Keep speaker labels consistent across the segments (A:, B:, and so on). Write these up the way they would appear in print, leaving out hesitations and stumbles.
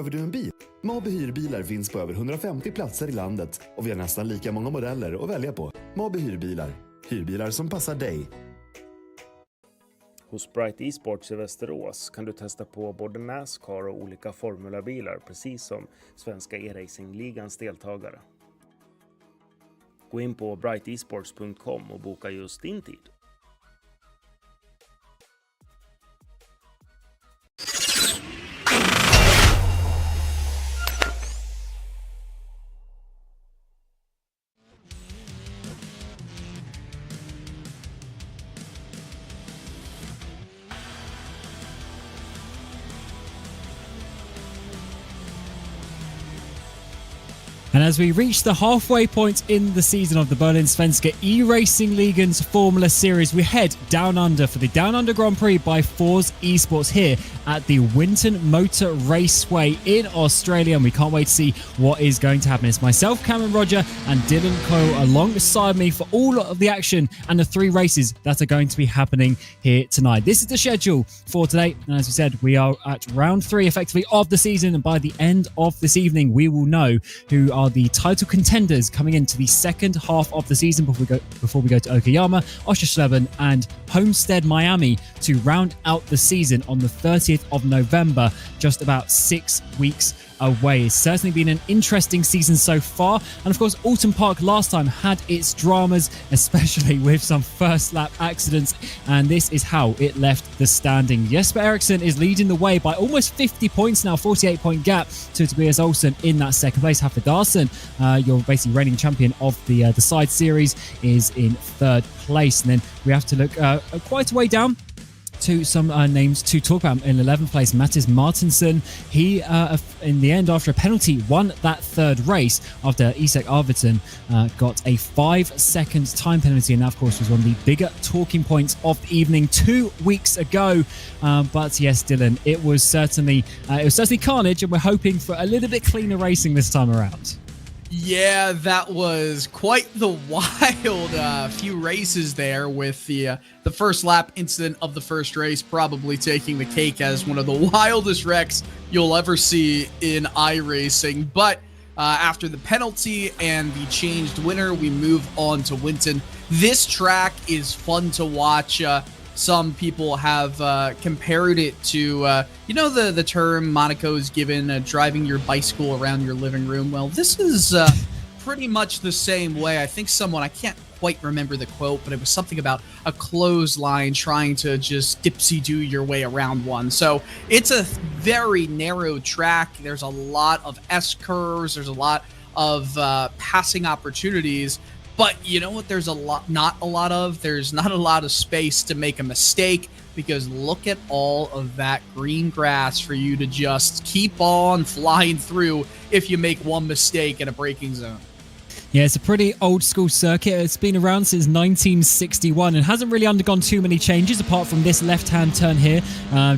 A: Behöver du en bil? Mabe hyrbilar finns på över 150 platser i landet och vi har nästan lika många modeller att välja på. Mabe hyrbilar. Hyrbilar som passar dig.
B: Hos Bright eSports i Västerås kan du testa på både NASCAR och olika formulabilar, precis som Svenska Eracingligan's deltagare. Gå in på brightesports.com och boka just din tid.
C: And as we reach the halfway point in the season of the Bohlin Svenska eRacingligans Formula Series, we head down under for the Down Under Grand Prix by FORS eSports here at the Winton Motor Raceway in Australia, and we can't wait to see what is going to happen. It's myself, Cameron Roger, and Dylan Coyle alongside me for all of the action and the 3 races that are going to be happening here tonight. This is the schedule for today, and as we said, we are at round 3 effectively of the season, and by the end of this evening we will know who are the title contenders coming into the second half of the season before we go to Okayama, Oschersleben and Homestead, Miami to round out the season on the 30th of November, just about 6 weeks away. It's certainly been an interesting season so far, and of course Alton Park last time had its dramas, especially with some first lap accidents, and this is how it left the standing. Jesper Eriksson is leading the way by almost 50 points now, 48-point gap to Tobias Olsson in that second place. Hafid Darsson, your basically reigning champion of the side series, is in third place, and then we have to look quite a way down to some names to talk about. In 11th place, Mattis Martinsson. He, in the end, after a penalty, won that third race after Isak Arvidsson got a 5-second time penalty, and that, of course, was one of the bigger talking points of the evening 2 weeks ago. But yes, Dylan, it was certainly carnage, and we're hoping for a little bit cleaner racing this time around.
D: Yeah, that was quite the wild few races there, with the first lap incident of the first race probably taking the cake as one of the wildest wrecks you'll ever see in iRacing. But after the penalty and the changed winner, we move on to Winton. This track is fun to watch. Some people have compared it to, the term Monaco's given, driving your bicycle around your living room. Well, this is pretty much the same way. I think I can't quite remember the quote, but it was something about a clothesline trying to just dipsy-do your way around one. So it's a very narrow track. There's a lot of S-curves. There's a lot of passing opportunities. But you know what there's not a lot of space to make a mistake, because look at all of that green grass for you to just keep on flying through if you make one mistake in a braking zone.
C: Yeah, it's a pretty old school circuit. It's been around since 1961 and hasn't really undergone too many changes apart from this left-hand turn here.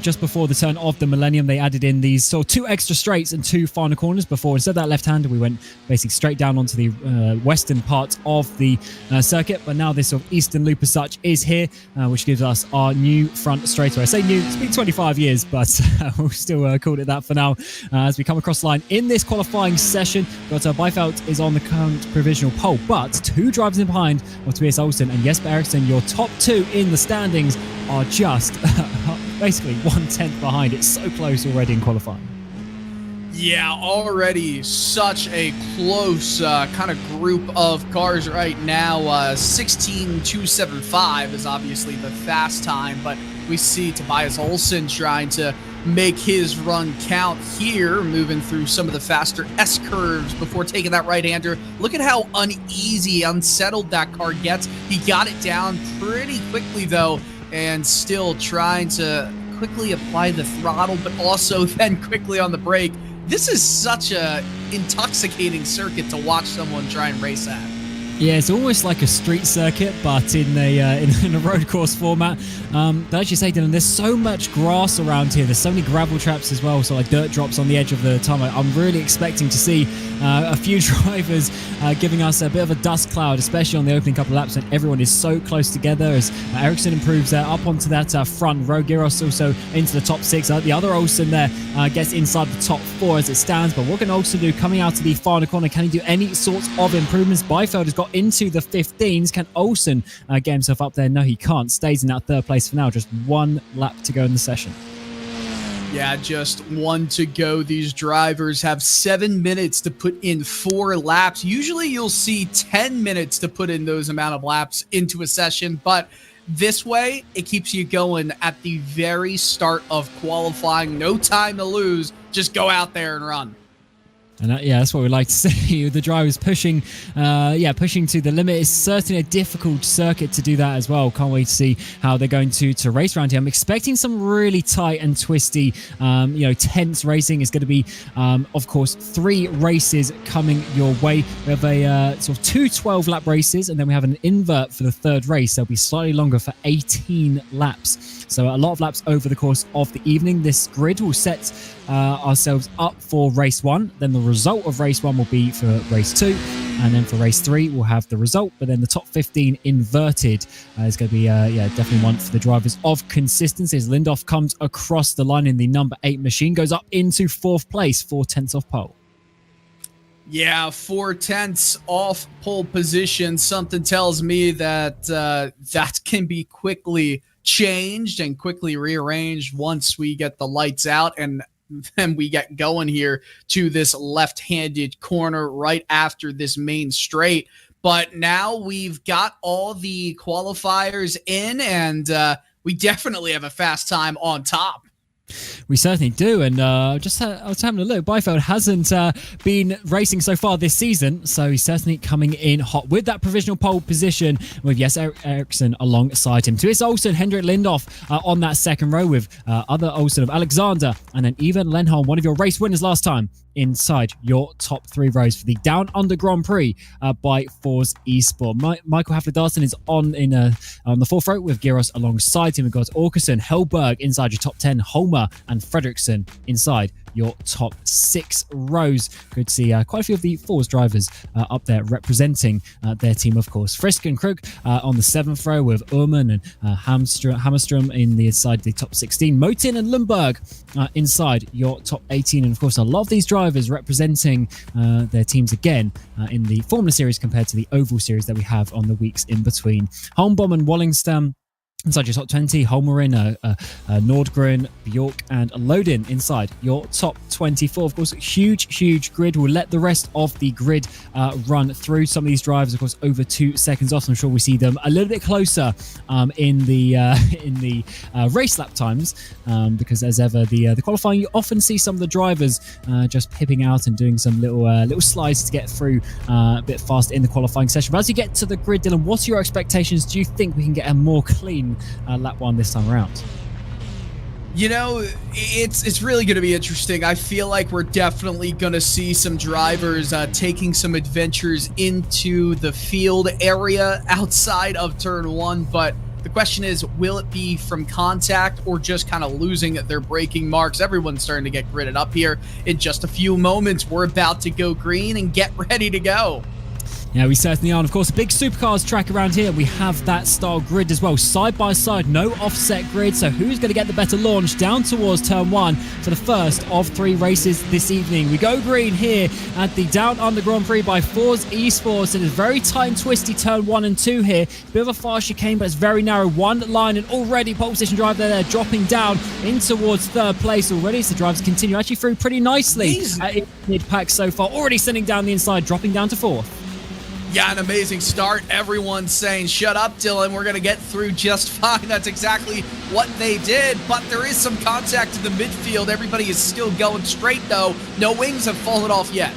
C: Just before the turn of the millennium, they added in these sort of 2 extra straights and 2 final corners. Before, instead of that left-hander, we went basically straight down onto the western part of the circuit. But now this sort of eastern loop as such is here, which gives us our new front straightaway. I say new, it's been 25 years, but we'll still call it that for now. As we come across the line in this qualifying session, got Byfeld is on the current provisional pole, but 2 drivers in behind of Tobias Olsson and Jesper Eriksson. Your top 2 in the standings are just basically 1/10 behind. It's so close already in qualifying.
D: Yeah, already such a close kind of group of cars right now. 16.275 is obviously the fast time, but we see Tobias Olsson trying to make his run count here, moving through some of the faster S-curves before taking that right-hander. Look at how uneasy, unsettled that car gets. He got it down pretty quickly, though, and still trying to quickly apply the throttle, but also then quickly on the brake. This is such a intoxicating circuit to watch someone try and race at.
C: Yeah, it's almost like a street circuit, but in a road course format. But as you say, Dylan, there's so much grass around here. There's so many gravel traps as well, so like dirt drops on the edge of the tarmac. I'm really expecting to see a few drivers giving us a bit of a dust cloud, especially on the opening couple of laps when everyone is so close together. As Ericsson improves up onto that front row, Giros also into the top 6. The other Olsen there gets inside the top 4 as it stands. But what can Olsen do coming out to the final corner? Can he do any sorts of improvements? Byfeld has got into the 15s. Can Olsen get himself up there? No, he can't. Stays in that third place for now. Just one lap to go in the session.
D: Yeah, just one to go. These drivers have 7 minutes to put in 4 laps. Usually you'll see 10 minutes to put in those amount of laps into a session, but this way it keeps you going at the very start of qualifying. No time to lose. Just go out there and run.
C: And that's what we like to see. The drivers pushing to the limit. It's certainly a difficult circuit to do that as well. Can't wait to see how they're going to race around here. I'm expecting some really tight and twisty, tense racing. Is going to be, of course, 3 races coming your way. We have a sort of 2 12-lap races, and then we have an invert for the third race. They'll be slightly longer for 18 laps. So a lot of laps over the course of the evening. This grid will set ourselves up for race 1. Then the result of race 1 will be for race 2. And then for race 3, we'll have the result. But then the top 15 inverted is going to be, definitely one for the drivers of consistency. As Lindhoff comes across the line in the number 8 machine, goes up into 4th place, 4/10 off pole.
D: Yeah, 4/10 off pole position. Something tells me that that can be quickly changed and quickly rearranged once we get the lights out and then we get going here to this left-handed corner right after this main straight. But now we've got all the qualifiers in, and we definitely have a fast time on top.
C: We certainly do, and I was having a look. Byfeld hasn't been racing so far this season, so he's certainly coming in hot with that provisional pole position with, Ericsson alongside him. To his Olsen, Hendrik Lindhoff on that second row with other Olsen of Alexander, and then even Lenholm, one of your race winners last time, inside your top 3 rows for the Down Under Grand Prix by FORS eSport. Michael Hafler-Darson is on the 4th row with Giros alongside him. We've got Åkesson, Hellberg inside your top 10, Holmer and Fredriksson inside your top 6 rows. Good to see quite a few of the FORS drivers up there representing their team, of course. Frisk and Krug on the 7th row with Ullman and Hammerstrom inside the top 16. Motin and Lundberg inside your top 18. And of course, a lot of these drivers representing their teams again in the Formula Series compared to the Oval Series that we have on the weeks in between. Holmbohm and Wallingstam inside your top 20, Holmerin, Nordgren, Bjork, and Lodin inside your top 24. Of course, huge grid. We'll let the rest of the grid run through. Some of these drivers, of course, over 2 seconds off. I'm sure we see them a little bit closer in the race lap times because, as ever, the qualifying, you often see some of the drivers just pipping out and doing some little slides to get through a bit fast in the qualifying session. But as you get to the grid, Dylan, what are your expectations? Do you think we can get a more clean lap 1 this time around?
D: You know, it's really going to be interesting. I feel like we're definitely going to see some drivers taking some adventures into the field area outside of turn 1, but the question is, will it be from contact or just kind of losing their braking marks? Everyone's starting to get gridded up here. In just a few moments, we're about to go green and get ready to go.
C: Yeah, we certainly are. And of course, a big supercars track around here. We have that style grid as well, side by side, no offset grid. So who's going to get the better launch down towards turn 1 for the first of 3 races this evening? We go green here at the Down Under Grand Prix by FORS eSports. It is very tight and twisty turn 1 and 2 here. Bit of a fast chicane, but it's very narrow. One line and already pole position driver there dropping down in towards 3rd place already. So drivers continue actually through pretty nicely in mid-pack so far. Already sending down the inside, dropping down to 4th.
D: Yeah, an amazing start. Everyone's saying, shut up, Dylan. We're going to get through just fine. That's exactly what they did. But there is some contact in the midfield. Everybody is still going straight, though. No wings have fallen off yet.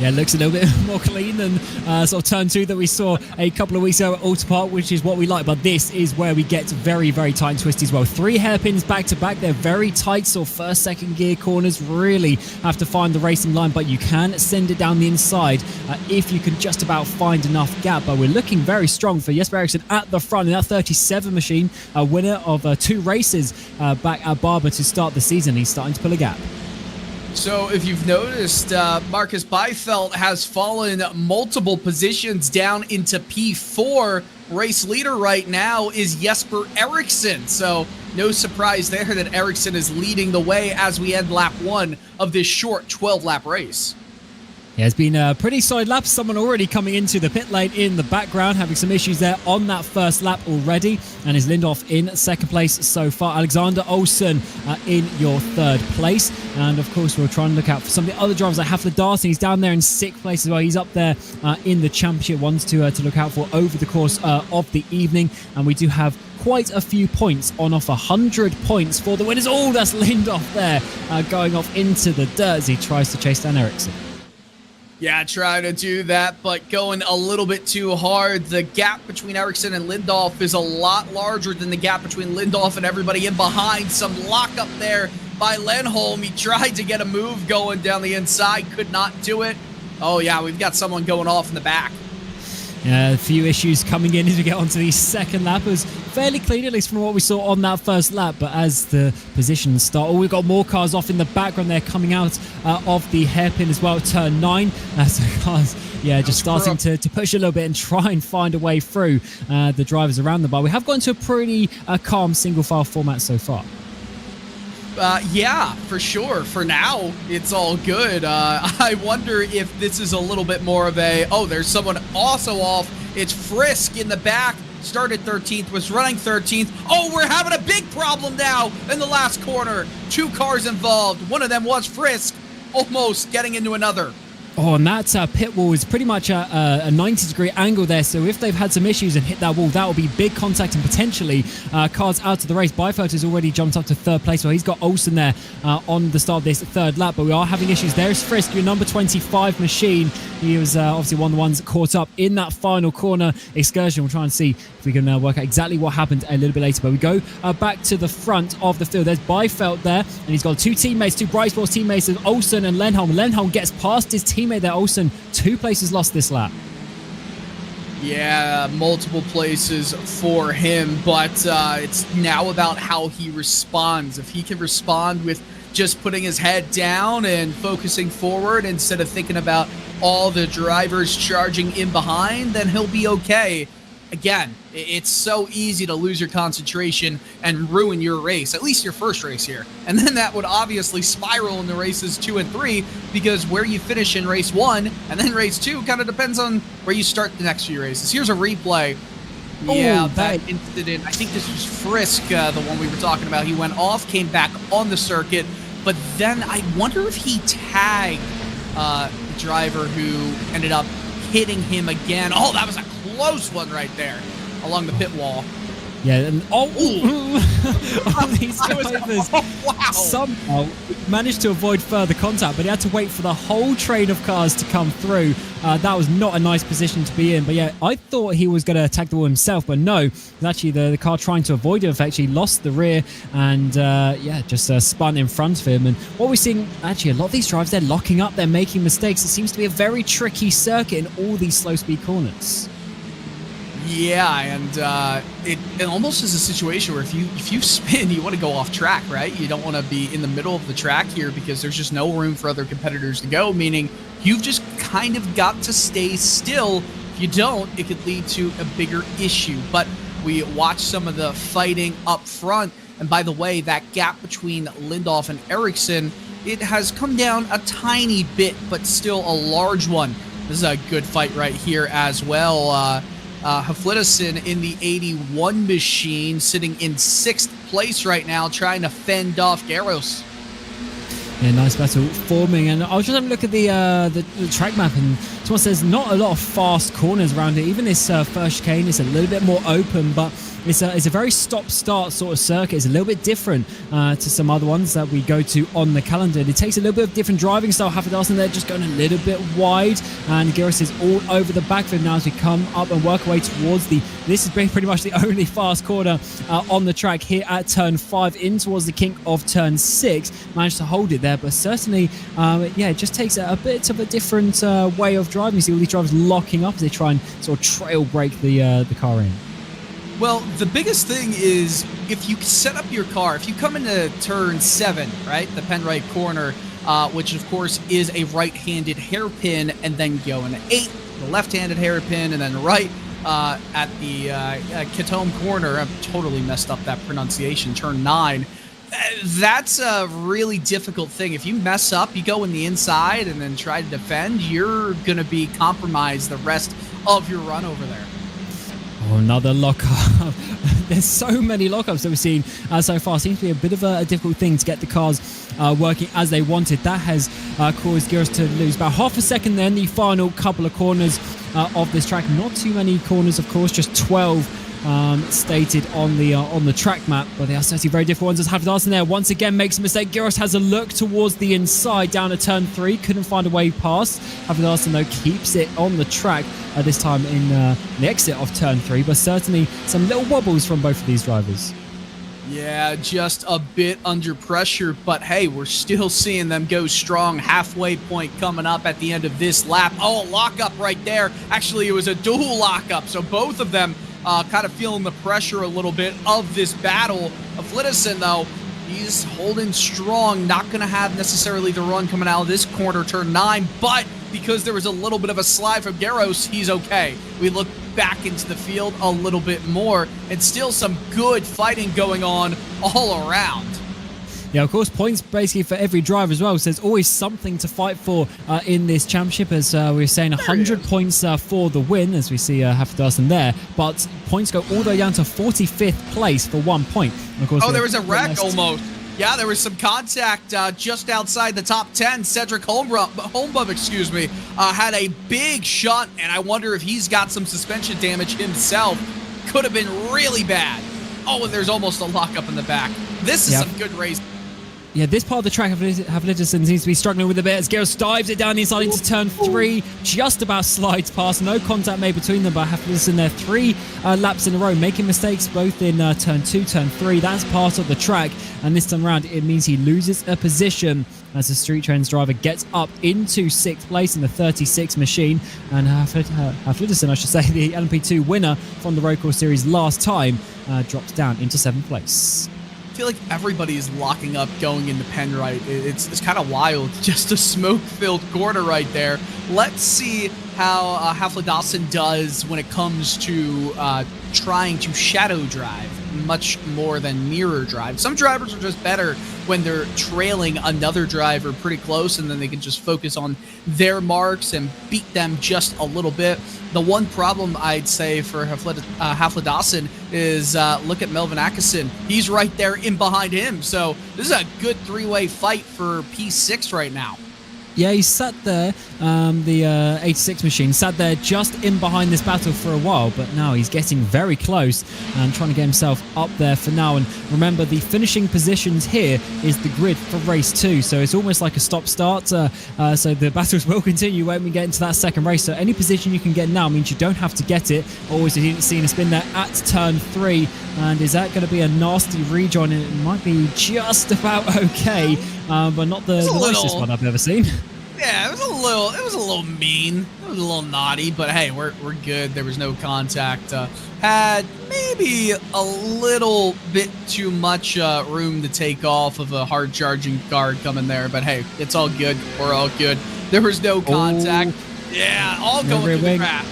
C: Yeah, it looks a little bit more clean than sort of turn 2 that we saw a couple of weeks ago at Alta Park, which is what we like. But this is where we get very, very tight and twisty as well. 3 hairpins back to back. They're very tight, sort of first, second gear corners. Really have to find the racing line, but you can send it down the inside if you can just about find enough gap. But we're looking very strong for Jesper Eriksson at the front in that 37 machine, a winner of 2 races back at Barber to start the season. He's starting to pull a gap.
D: So if you've noticed, Marcus Byfeld has fallen multiple positions down into P4. Race leader right now is Jesper Eriksson. So no surprise there that Eriksson is leading the way as we end lap 1 of this short 12-lap race.
C: Yeah, it's been a pretty solid lap. Someone already coming into the pit lane in the background, having some issues there on that first lap already. And is Lindhoff in second place so far. Alexander Olsen in your third place. And of course, we're trying to look out for some of the other drivers like Hafler Darson. He's down there in 6th place as well. He's up there in the championship ones to look out for over the course of the evening. And we do have quite a few points on offer. 100 points for the winners. Oh, that's Lindhoff there going off into the dirt as he tries to chase down Eriksson.
D: Yeah, trying to do that, but going a little bit too hard. The gap between Eriksson and Lindhoff is a lot larger than the gap between Lindhoff and everybody in behind. Some lockup there by Lenholm. He tried to get a move going down the inside, could not do it. Oh yeah, we've got someone going off in the back.
C: A few issues coming in as we get onto the second lap. It was fairly clean, at least from what we saw on that first lap. But as the positions start, we've got more cars off in the background there coming out of the hairpin as well, turn 9. So cars, just starting to push a little bit and try and find a way through the drivers around the bar. We have gone to a pretty calm single file format so far.
D: Yeah, for sure. For now, it's all good. I wonder if this is a little bit more of a, there's someone also off. It's Frisk in the back. Started 13th, was running 13th. Oh, we're having a big problem now in the last corner. 2 cars involved. One of them was Frisk, almost getting into another.
C: Oh, and that pit wall is pretty much a 90-degree angle there. So if they've had some issues and hit that wall, that will be big contact and potentially cars out of the race. Byfeld has already jumped up to 3rd place. Well, he's got Olsen there on the start of this 3rd lap, but we are having issues. There's Frisk, your number 25 machine. He was obviously one of the ones caught up in that final corner excursion. We'll try and see if we can work out exactly what happened a little bit later. But we go back to the front of the field. There's Byfeld there, and he's got 2 teammates, 2 Bright Sports teammates, Olsen and Lenholm. Lenholm gets past his teammate there, Olsen. 2 places lost this lap.
D: Yeah, multiple places for him, but it's now about how he responds. If he can respond with just putting his head down and focusing forward instead of thinking about all the drivers charging in behind, then he'll be okay. Again, it's so easy to lose your concentration and ruin your race, at least your first race here. And then that would obviously spiral into races 2 and 3, because where you finish in race 1 and then race 2 kind of depends on where you start the next few races. Here's a replay. Yeah, that incident, I think this was Frisk, the one we were talking about. He went off, came back on the circuit, but then I wonder if he tagged the driver who ended up hitting him again. Oh, that was a close one right there along the pit wall.
C: Yeah, and these drivers somehow managed to avoid further contact, but he had to wait for the whole train of cars to come through. That was not a nice position to be in. But yeah, I thought he was going to attack the wall himself, but no, it was actually the car trying to avoid him. In fact, he lost the rear and just spun in front of him. And what we're seeing, actually, a lot of these drivers, they're locking up, they're making mistakes. It seems to be a very tricky circuit in all these slow speed corners.
D: Yeah, and it almost is a situation where if you spin, you want to go off track, right? You don't want to be in the middle of the track here because there's just no room for other competitors to go, meaning you've just kind of got to stay still. If you don't, it could lead to a bigger issue. But we watch some of the fighting up front, and by the way, that gap between Lindhoff and Eriksson, it has come down a tiny bit, but still a large one. This is a good fight right here as well. Haflidison in the 81 machine, sitting in 6th place right now, trying to fend off Garros.
C: Yeah, nice battle forming. And I was just having a look at the track map, and someone says not a lot of fast corners around it. Even this first chicane is a little bit more open, but it's a very stop-start sort of circuit. It's a little bit different to some other ones that we go to on the calendar. It takes a little bit of different driving style. Haflidarsson there just going a little bit wide, and Giros is all over the back of him now as we come up and work our way towards this is pretty much the only fast corner on the track here at turn 5 in towards the kink of turn 6. Managed to hold it there, but certainly it just takes a bit of a different way of driving. You see all these drivers locking up as they try and sort of trail brake the car in.
D: Well, the biggest thing is if you set up your car, if you come into turn 7, right, the Penrite corner, which of course is a right-handed hairpin, and then go into 8, the left-handed hairpin, and then right at the Katome corner. I've totally messed up that pronunciation. Turn 9. That's a really difficult thing. If you mess up, you go in the inside and then try to defend, you're going to be compromised the rest of your run over there.
C: Oh, another lockup. There's so many lockups that we've seen so far. Seems to be a bit of a difficult thing to get the cars working as they wanted. That has caused Giros to lose about half a second then the final couple of corners of this track. Not too many corners, of course, just 12 stated on the track map, but they are certainly very difficult ones. As Haflidarsson there once again makes a mistake. Giros has a look towards the inside down to turn 3, couldn't find a way past. Haflidarsson though keeps it on the track this time in the exit of turn 3, but certainly some little wobbles from both of these drivers.
D: Yeah, just a bit under pressure, but hey, we're still seeing them go strong. Halfway point coming up at the end of this lap. Oh, lockup right there. Actually, it was a dual lockup, so both of them kind of feeling the pressure a little bit of this battle. Haflidarsson, though, he's holding strong. Not going to have necessarily the run coming out of this corner, turn 9, but because there was a little bit of a slide from Giros, he's okay. We look back into the field a little bit more, and still some good fighting going on all around.
C: Yeah, of course, points basically for every driver as well. So there's always something to fight for in this championship. As we were saying, 100 points for the win, as we see Haflidarsson there. But points go all the way down to 45th place for 1 point. And of course,
D: there was a wreck almost. Yeah, there was some contact just outside the top 10. Cedric Holmboe, had a big shunt, and I wonder if he's got some suspension damage himself. Could have been really bad. Oh, and there's almost a lockup in the back. This is some good racing.
C: Yeah, this part of the track, Haflidarsson seems to be struggling with a bit as Giros dives it down the inside into turn 3. Just about slides past. No contact made between them, but Haflidarsson there 3 laps in a row, making mistakes both in turn 2, turn 3. That's part of the track. And this time around, it means he loses a position as the Street Trends driver gets up into 6th place in the 36 machine. And Haflidarsson, I should say, the LMP2 winner from the Road Course Series last time, drops down into 7th place.
D: I feel like everybody is locking up going into Penrite. It's kind of wild. Just a smoke-filled corner right there. Let's see how Haflidarsson does when it comes to trying to shadow drive much more than mirror drive. Some drivers are just better when they're trailing another driver pretty close, and then they can just focus on their marks and beat them just a little bit. The one problem I'd say for Haflidarsson is look at Melvin Atkinson. He's right there in behind him. So this is a good 3-way fight for P6 right now.
C: Yeah, he sat there, the 86 machine, sat there just in behind this battle for a while, but now he's getting very close and trying to get himself up there for now. And remember, the finishing positions here is the grid for race 2, so it's almost like a stop-start, so the battles will continue when we get into that second race. So any position you can get now means you don't have to get it. Always seen a spin there at turn 3, and is that going to be a nasty rejoin? It might be just about okay, but not the nicest one I've ever seen.
D: Yeah, it was a little mean. It was a little naughty, but hey, we're good. There was no contact. Had maybe a little bit too much room to take off of a hard charging guard coming there, but hey, it's all good. We're all good. There was no contact. Yeah, all going through the crap.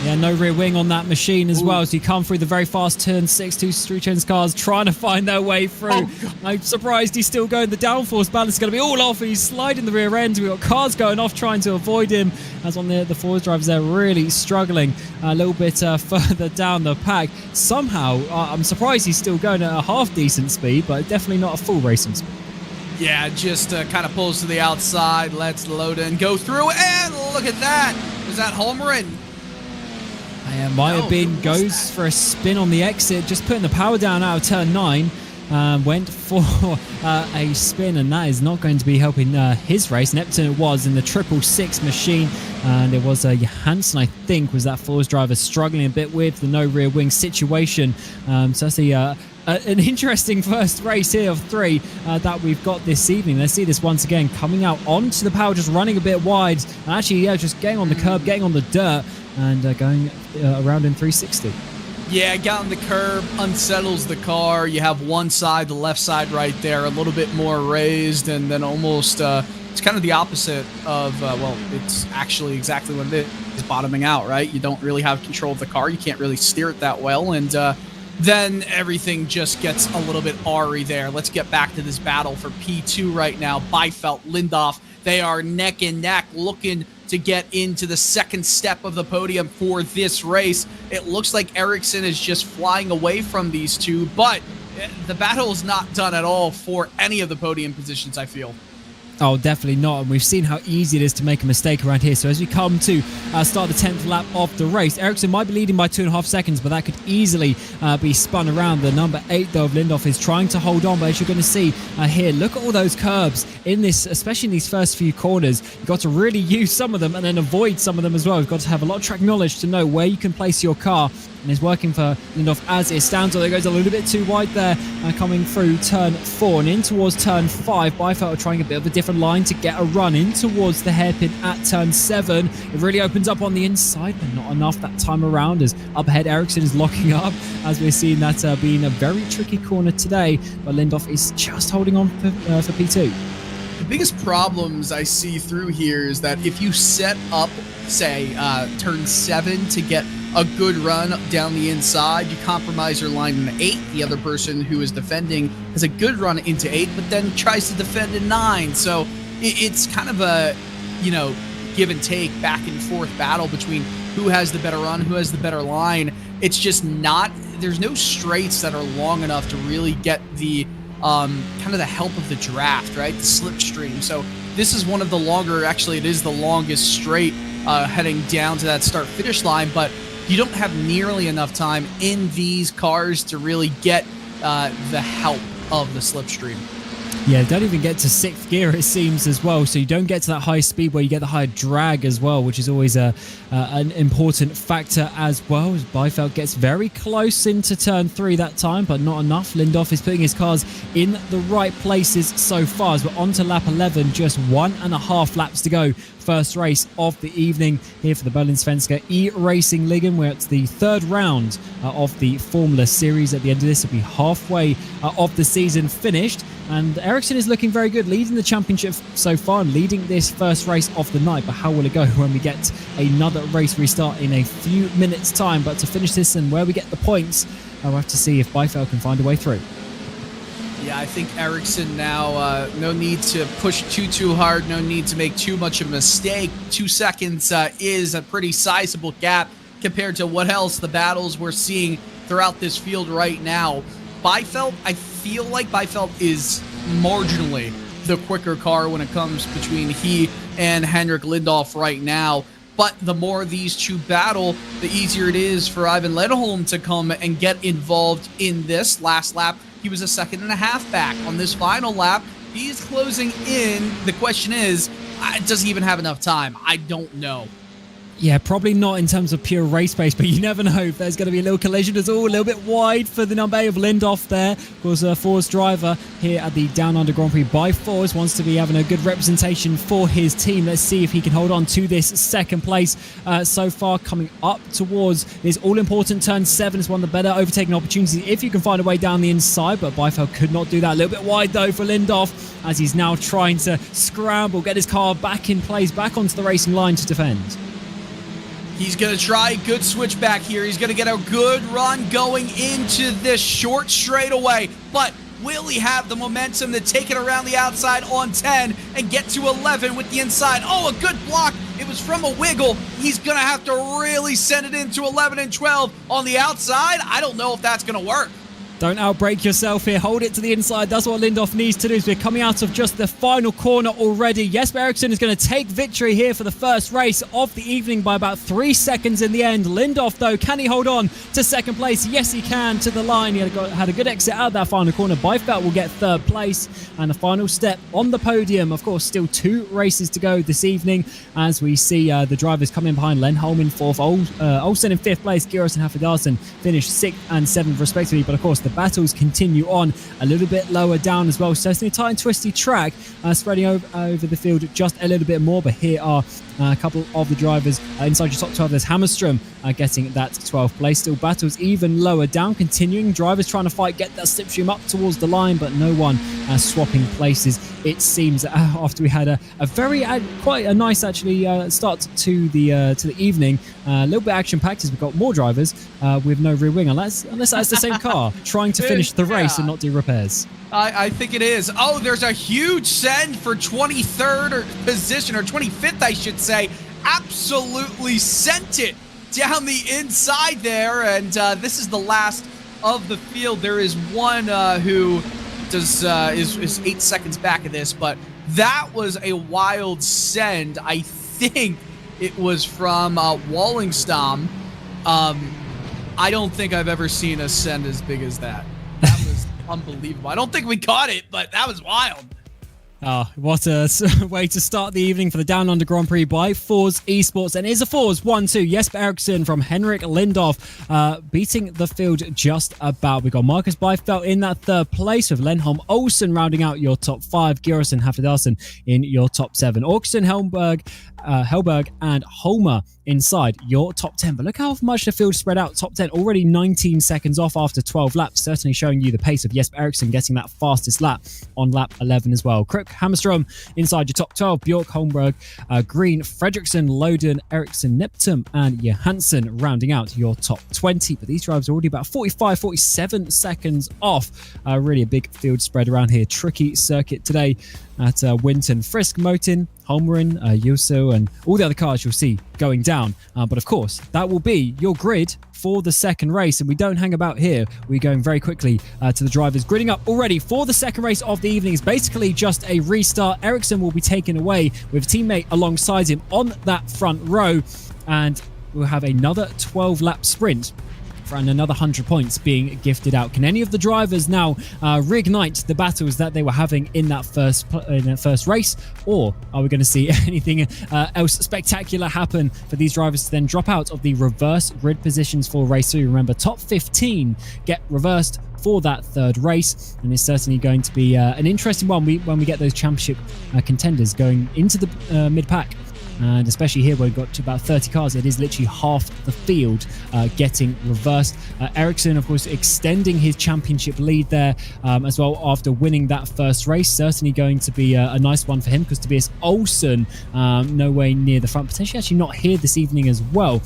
C: Yeah, no rear wing on that machine as well. So you come through the very fast turn 6, 2 Street Trends cars trying to find their way through. I'm surprised he's still going. The downforce balance is going to be all off. He's sliding the rear end. We've got cars going off trying to avoid him. As on the FORS drivers, they're really struggling a little bit further down the pack. Somehow, I'm surprised he's still going at a half decent speed, but definitely not a full racing speed.
D: Yeah, just kind of pulls to the outside. Let's load and go through. And look at that. Was that Holmgren?
C: Yeah, might have been, goes for a spin on the exit, just putting the power down out of turn 9. Went for a spin, and that is not going to be helping his race. Neptune it was in the 666 machine, and it was Johansson, I think, was that FORS driver struggling a bit with the no rear wing situation. So that's an interesting first race here of 3 that we've got this evening. Let's see this once again, coming out onto the power, just running a bit wide, and actually, just getting on the curb, getting on the dirt, and going around in 360.
D: Yeah, got on the curb, unsettles the car. You have one side, the left side right there, a little bit more raised, and then almost, it's kind of the opposite of, well, it's actually exactly what it is, bottoming out, right? You don't really have control of the car. You can't really steer it that well, and then everything just gets a little bit awry there. Let's get back to this battle for P2 right now. Byfeldt, Lindoff, they are neck and neck, looking to get into the second step of the podium for this race. It looks like Ericsson is just flying away from these two, but the battle is not done at all for any of the podium positions, I feel.
C: Oh, definitely not. And we've seen how easy it is to make a mistake around here. So as we come to start the 10th lap of the race, Ericsson might be leading by 2.5 seconds, but that could easily be spun around. The number 8, though, of Lindoff is trying to hold on, but as you're going to see here, look at all those curbs in this, especially in these first few corners. You've got to really use some of them and then avoid some of them as well. You've got to have a lot of track knowledge to know where you can place your car. And is working for Lindoff as it stands. There goes a little bit too wide there, coming through turn 4 and in towards turn 5. Byfeldt trying a bit of a different line to get a run in towards the hairpin at turn 7. It really opens up on the inside, but not enough that time around, as up ahead Ericsson is locking up, as we're seeing that being a very tricky corner today. But Lindoff is just holding on for P2.
D: The biggest problems I see through here is that if you set up, say, turn 7 to get a good run down the inside, you compromise your line in 8. The other person who is defending has a good run into 8, but then tries to defend in 9. So it's kind of a, give and take, back and forth battle between who has the better run, who has the better line. It's just not, there's no straights that are long enough to really get the kind of the help of the draft, right? The slipstream. So this is one of the longer, actually it is the longest straight heading down to that start-finish line, but you don't have nearly enough time in these cars to really get the help of the slipstream.
C: Yeah, don't even get to 6th gear, it seems, as well. So you don't get to that high speed where you get the higher drag as well, which is always an important factor as well. As Byfeldt gets very close into turn 3 that time, but not enough. Lindoff is putting his cars in the right places so far. As we're on to lap 11, just 1.5 laps to go. First race of the evening here for the Bohlin Svenska eRacing We're at the 3rd round of the Formula Series. At the end of this, it'll be halfway of the season finished. And Ericsson is looking very good, leading the championship so far and leading this first race of the night. But how will it go when we get another race restart in a few minutes' time? But to finish this and where we get the points, we'll have to see if Byfeldt can find a way through.
D: Yeah, I think Ericsson now, no need to push too hard, no need to make too much of a mistake. 2 seconds is a pretty sizable gap compared to what else the battles we're seeing throughout this field right now. Byfeldt, I feel like Byfeldt is marginally the quicker car when it comes between he and Henrik Lindoff right now. But the more these two battle, the easier it is for Ivan Lederholm to come and get involved in this. Last lap, he was a 1.5 seconds back. On this final lap, he's closing in. The question is, does he even have enough time? I don't know.
C: Yeah, probably not in terms of pure race pace, but you never know if there's going to be a little collision at all. A little bit wide for the number 8 of Lindoff there. Of course, a FORS driver here at the Down Under Grand Prix by FORS wants to be having a good representation for his team. Let's see if he can hold on to this second place so far, coming up towards this all-important turn 7. Is one of the better overtaking opportunities if you can find a way down the inside, but Byfeldt could not do that. A little bit wide, though, for Lindoff as he's now trying to scramble, get his car back in place, back onto the racing line to defend.
D: He's going to try a good switch back here. He's going to get a good run going into this short straightaway. But will he have the momentum to take it around the outside on 10 and get to 11 with the inside? Oh, a good block. It was from a wiggle. He's going to have to really send it into 11 and 12 on the outside. I don't know if that's going to work.
C: Don't outbrake yourself here. Hold it to the inside. That's what Lindhoff needs to do. As we're coming out of just the final corner already. Jesper Eriksson is going to take victory here for the first race of the evening by about 3 seconds in the end. Lindhoff, though, can he hold on to second place? Yes, he can, to the line. He had a good exit out of that final corner. Byfeld will get third place. And the final step on the podium. Of course, still 2 races to go this evening as we see the drivers come in behind. Lennholm in 4th, Olsen in 5th place, Gyros and Hafedarsen finished 6th and 7th respectively. But of course, the battles continue on a little bit lower down as well. So it's a tight and twisty track, spreading over the field just a little bit more. But here are a couple of the drivers inside your top 12. There's Hammerstrom getting that 12th place. Still battles even lower down, continuing. Drivers trying to fight, get that slipstream up towards the line, but no one swapping places. It seems after we had a very quite a nice actually start to the evening, a little bit action packed as we've got more drivers with no rear wing, unless that's the same car trying to finish the race and not do repairs.
D: I think it is. Oh, there's a huge send for 23rd position, or 25th, I should say. Absolutely sent it down the inside there, and this is the last of the field. There is one who is 8 seconds back of this, but that was a wild send. I think it was from Wallingstad. I don't think I've ever seen a send as big as that. That was unbelievable. I don't think we caught it, but that was wild.
C: Oh, what a way to start the evening for the Down Under Grand Prix by FORS eSports. And it is a FORS 1-2. Jesper Eriksson from Henrik Lindhoff beating the field just about. We've got Marcus Byfeld in that 3rd place with Lennholm Olsen rounding out your top 5. Gyros and Hafedarsen in your top 7. Aukson, Helberg and Holmer inside your top 10. But look how much the field spread out. Top 10 already 19 seconds off after 12 laps. Certainly showing you the pace of Jesper Eriksson getting that fastest lap on lap 11 as well. Crook, Hammerstrom inside your top 12. Bjork, Holmberg, Green, Fredriksson, Loden, Eriksson, Niptum and Johansson rounding out your top 20. But these drivers are already about 45, 47 seconds off. Really a big field spread around here. Tricky circuit today at Winton. Frisk, Motin, Holmgren, Yuso and all the other cars you'll see going down. But of course, that will be your grid for the second race. And we don't hang about here. We're going very quickly to the drivers gridding up already for the second race of the evening. It's basically just a restart. Eriksson will be taken away with a teammate alongside him on that front row. And we'll have another 12-lap sprint and another 100 points being gifted out. Can any of the drivers now reignite the battles that they were having in that first race, or are we going to see anything else spectacular happen for these drivers to then drop out of the reverse grid positions for race 3? Remember, top 15 get reversed for that third race, and it's certainly going to be an interesting one when we get those championship contenders going into the mid-pack. And especially here where we've got to about 30 cars, it is literally half the field getting reversed. Eriksson, of course, extending his championship lead there as well after winning that first race. Certainly going to be a nice one for him, because Tobias Olsen no way near the front. Potentially actually not here this evening as well.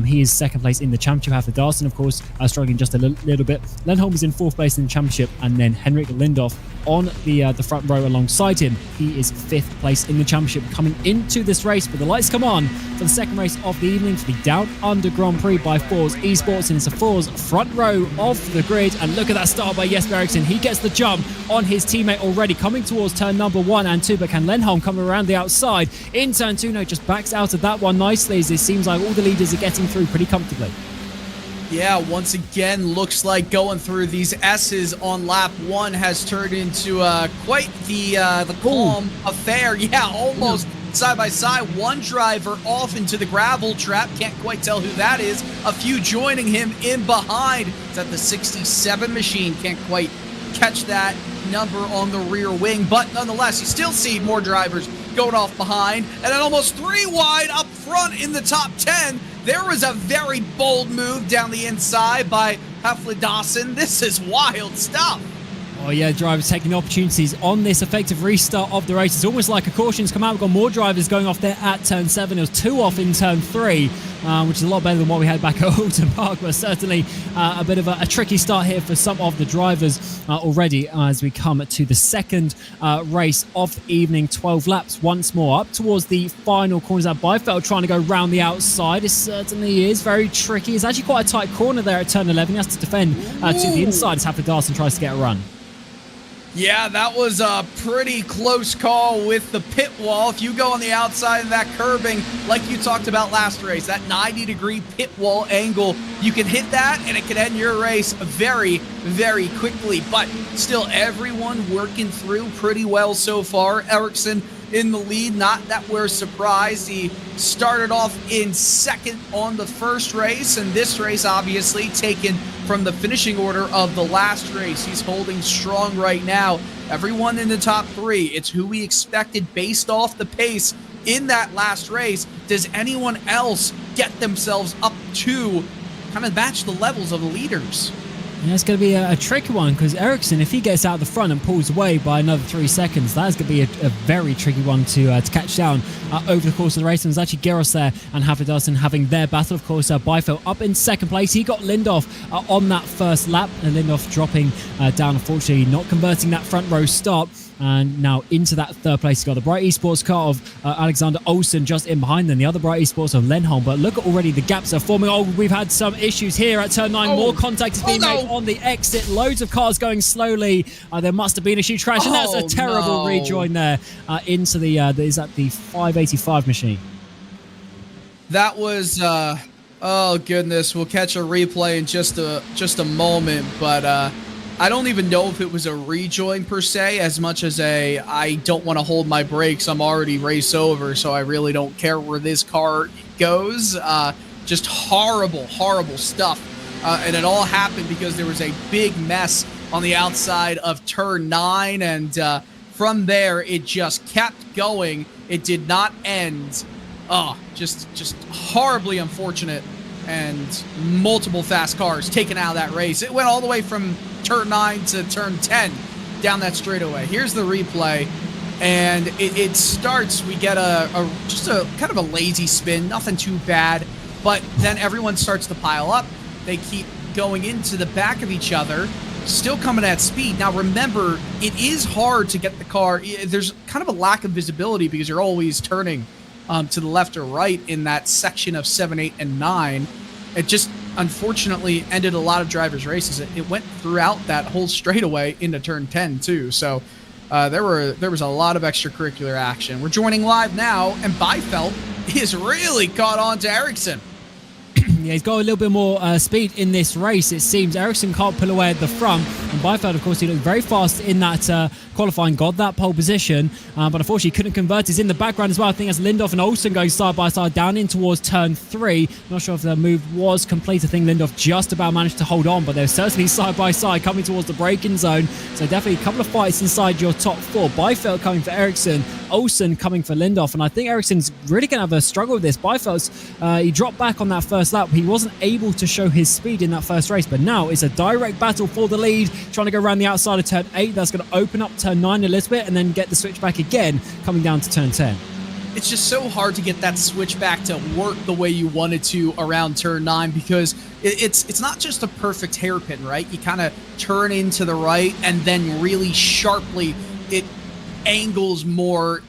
C: He is 2nd place in the championship. Hafedarsen, of course, struggling just a little bit. Lennholm is in 4th place in the championship, and then Henrik Lindhoff on the front row alongside him. He is 5th place in the championship coming into this race. But the lights come on for the second race of the evening for the Down Under Grand Prix by FORS eSports, and it's a FORS front row of the grid. And look at that start by Jesper Eriksson. He gets the jump on his teammate already, coming towards turn number 1 and 2, but can Lennholm come around the outside in turn 2? No, just backs out of that one nicely, as it seems like all the leaders are getting through pretty comfortably.
D: Yeah, once again, looks like going through these S's on lap 1 has turned into quite the calm affair. Yeah, almost side by side. One driver off into the gravel trap. Can't quite tell who that is. A few joining him in behind. It's at the 67 machine. Can't quite catch that number on the rear wing, but nonetheless, you still see more drivers going off behind. And then almost 3 wide up front in the top 10. There was a very bold move down the inside by Hafedarsen. This is wild stuff.
C: Oh yeah, drivers taking opportunities on this effective restart of the race. It's almost like a caution's come out. We've got more drivers going off there at turn 7. It was 2 off in turn 3, which is a lot better than what we had back at Alton Park, but certainly a bit of a tricky start here for some of the drivers already as we come to the second race of the evening. 12 laps once more up towards the final corners. That Byfeld trying to go round the outside. It certainly is very tricky. It's actually quite a tight corner there at turn 11. He has to defend to the inside as Haflidarsson tries to get a run.
D: Yeah, that was a pretty close call with the pit wall. If you go on the outside of that curbing, like you talked about last race, that 90-degree pit wall angle, you can hit that and it can end your race very, very quickly. But still, everyone working through pretty well so far. Ericsson in the lead, not that we're surprised. He started off in second on the first race, and this race obviously taken from the finishing order of the last race. He's holding strong right now. Everyone in the top 3, it's who we expected based off the pace in that last race. Does anyone else get themselves up to kind of match the levels of the leaders?
C: And it's going to be a tricky one because Ericsson, if he gets out the front and pulls away by another 3 seconds, that's going to be a very tricky one to catch down over the course of the race. And there's actually Geros there and Haflidarsson having their battle. Of course, Byfeld up in second place. He got Lindhoff on that first lap, and Lindhoff dropping down, unfortunately, not converting that front row start. And now into that third place, you've got the Bright Esports car of Alexander Olsen just in behind them, the other Bright Esports of Lenholm. But look at already the gaps are forming. Oh, we've had some issues here at turn 9. More contact is being made on the exit. Loads of cars going slowly. There must have been a huge crash, and that's a terrible rejoin there into the is that the 585 machine.
D: That was oh goodness. We'll catch a replay in just a moment, but I don't even know if it was a rejoin per se, as much as I don't want to hold my brakes. I'm already race over, so I really don't care where this car goes. Just horrible, horrible stuff. And it all happened because there was a big mess on the outside of turn 9, and from there it just kept going. It did not end. Oh, just horribly unfortunate, and multiple fast cars taken out of that race. It went all the way from turn 9 to turn 10 down that straightaway. Here's the replay, and it starts. We get just a kind of a lazy spin, nothing too bad, but then everyone starts to pile up. They keep going into the back of each other, still coming at speed. Now remember, it is hard to get the car. There's kind of a lack of visibility because you're always turning to the left or right in that section of 7, 8, and 9. It just unfortunately ended a lot of drivers' races. It went throughout that whole straightaway into turn 10 too. So there was a lot of extracurricular action. We're joining live now, and Byfeld is really caught on to Ericsson.
C: Yeah, he's got a little bit more speed in this race. It seems Ericsson can't pull away at the front, and Byfeld, of course, he looked very fast in that qualifying, got that pole position, but unfortunately couldn't convert. He's in the background as well. I think that's Lindhoff and Olsen going side by side down in towards turn 3. Not sure if the move was complete. I think Lindhoff just about managed to hold on, but they're certainly side by side coming towards the braking zone. So definitely a couple of fights inside your top 4. Byfeld coming for Ericsson, Olsen coming for Lindhoff, and I think Ericsson's really going to have a struggle with this. Byfeld's he dropped back on that first lap. He wasn't able to show his speed in that first race, but now it's a direct battle for the lead, trying to go around the outside of turn 8. That's going to open up turn 9 a little bit and then get the switch back again coming down to turn 10.
D: It's just so hard to get that switch back to work the way you wanted to around turn 9, because it's not just a perfect hairpin, right? You kind of turn into the right and then really sharply it angles more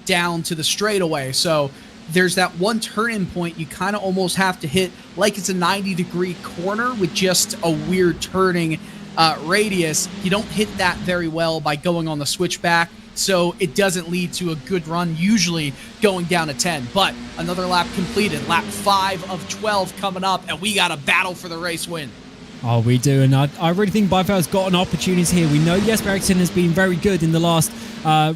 D: down to the straightaway. So there's that one turn-in point you kind of almost have to hit like it's a 90-degree corner with just a weird turning radius. You don't hit that very well by going on the switchback, so it doesn't lead to a good run, usually going down to 10. But another lap completed, lap 5 of 12 coming up, and we got a battle for the race win.
C: Oh, we do, and I really think Byfeld's got an opportunity here. We know Jesper Ericsson has been very good in the last,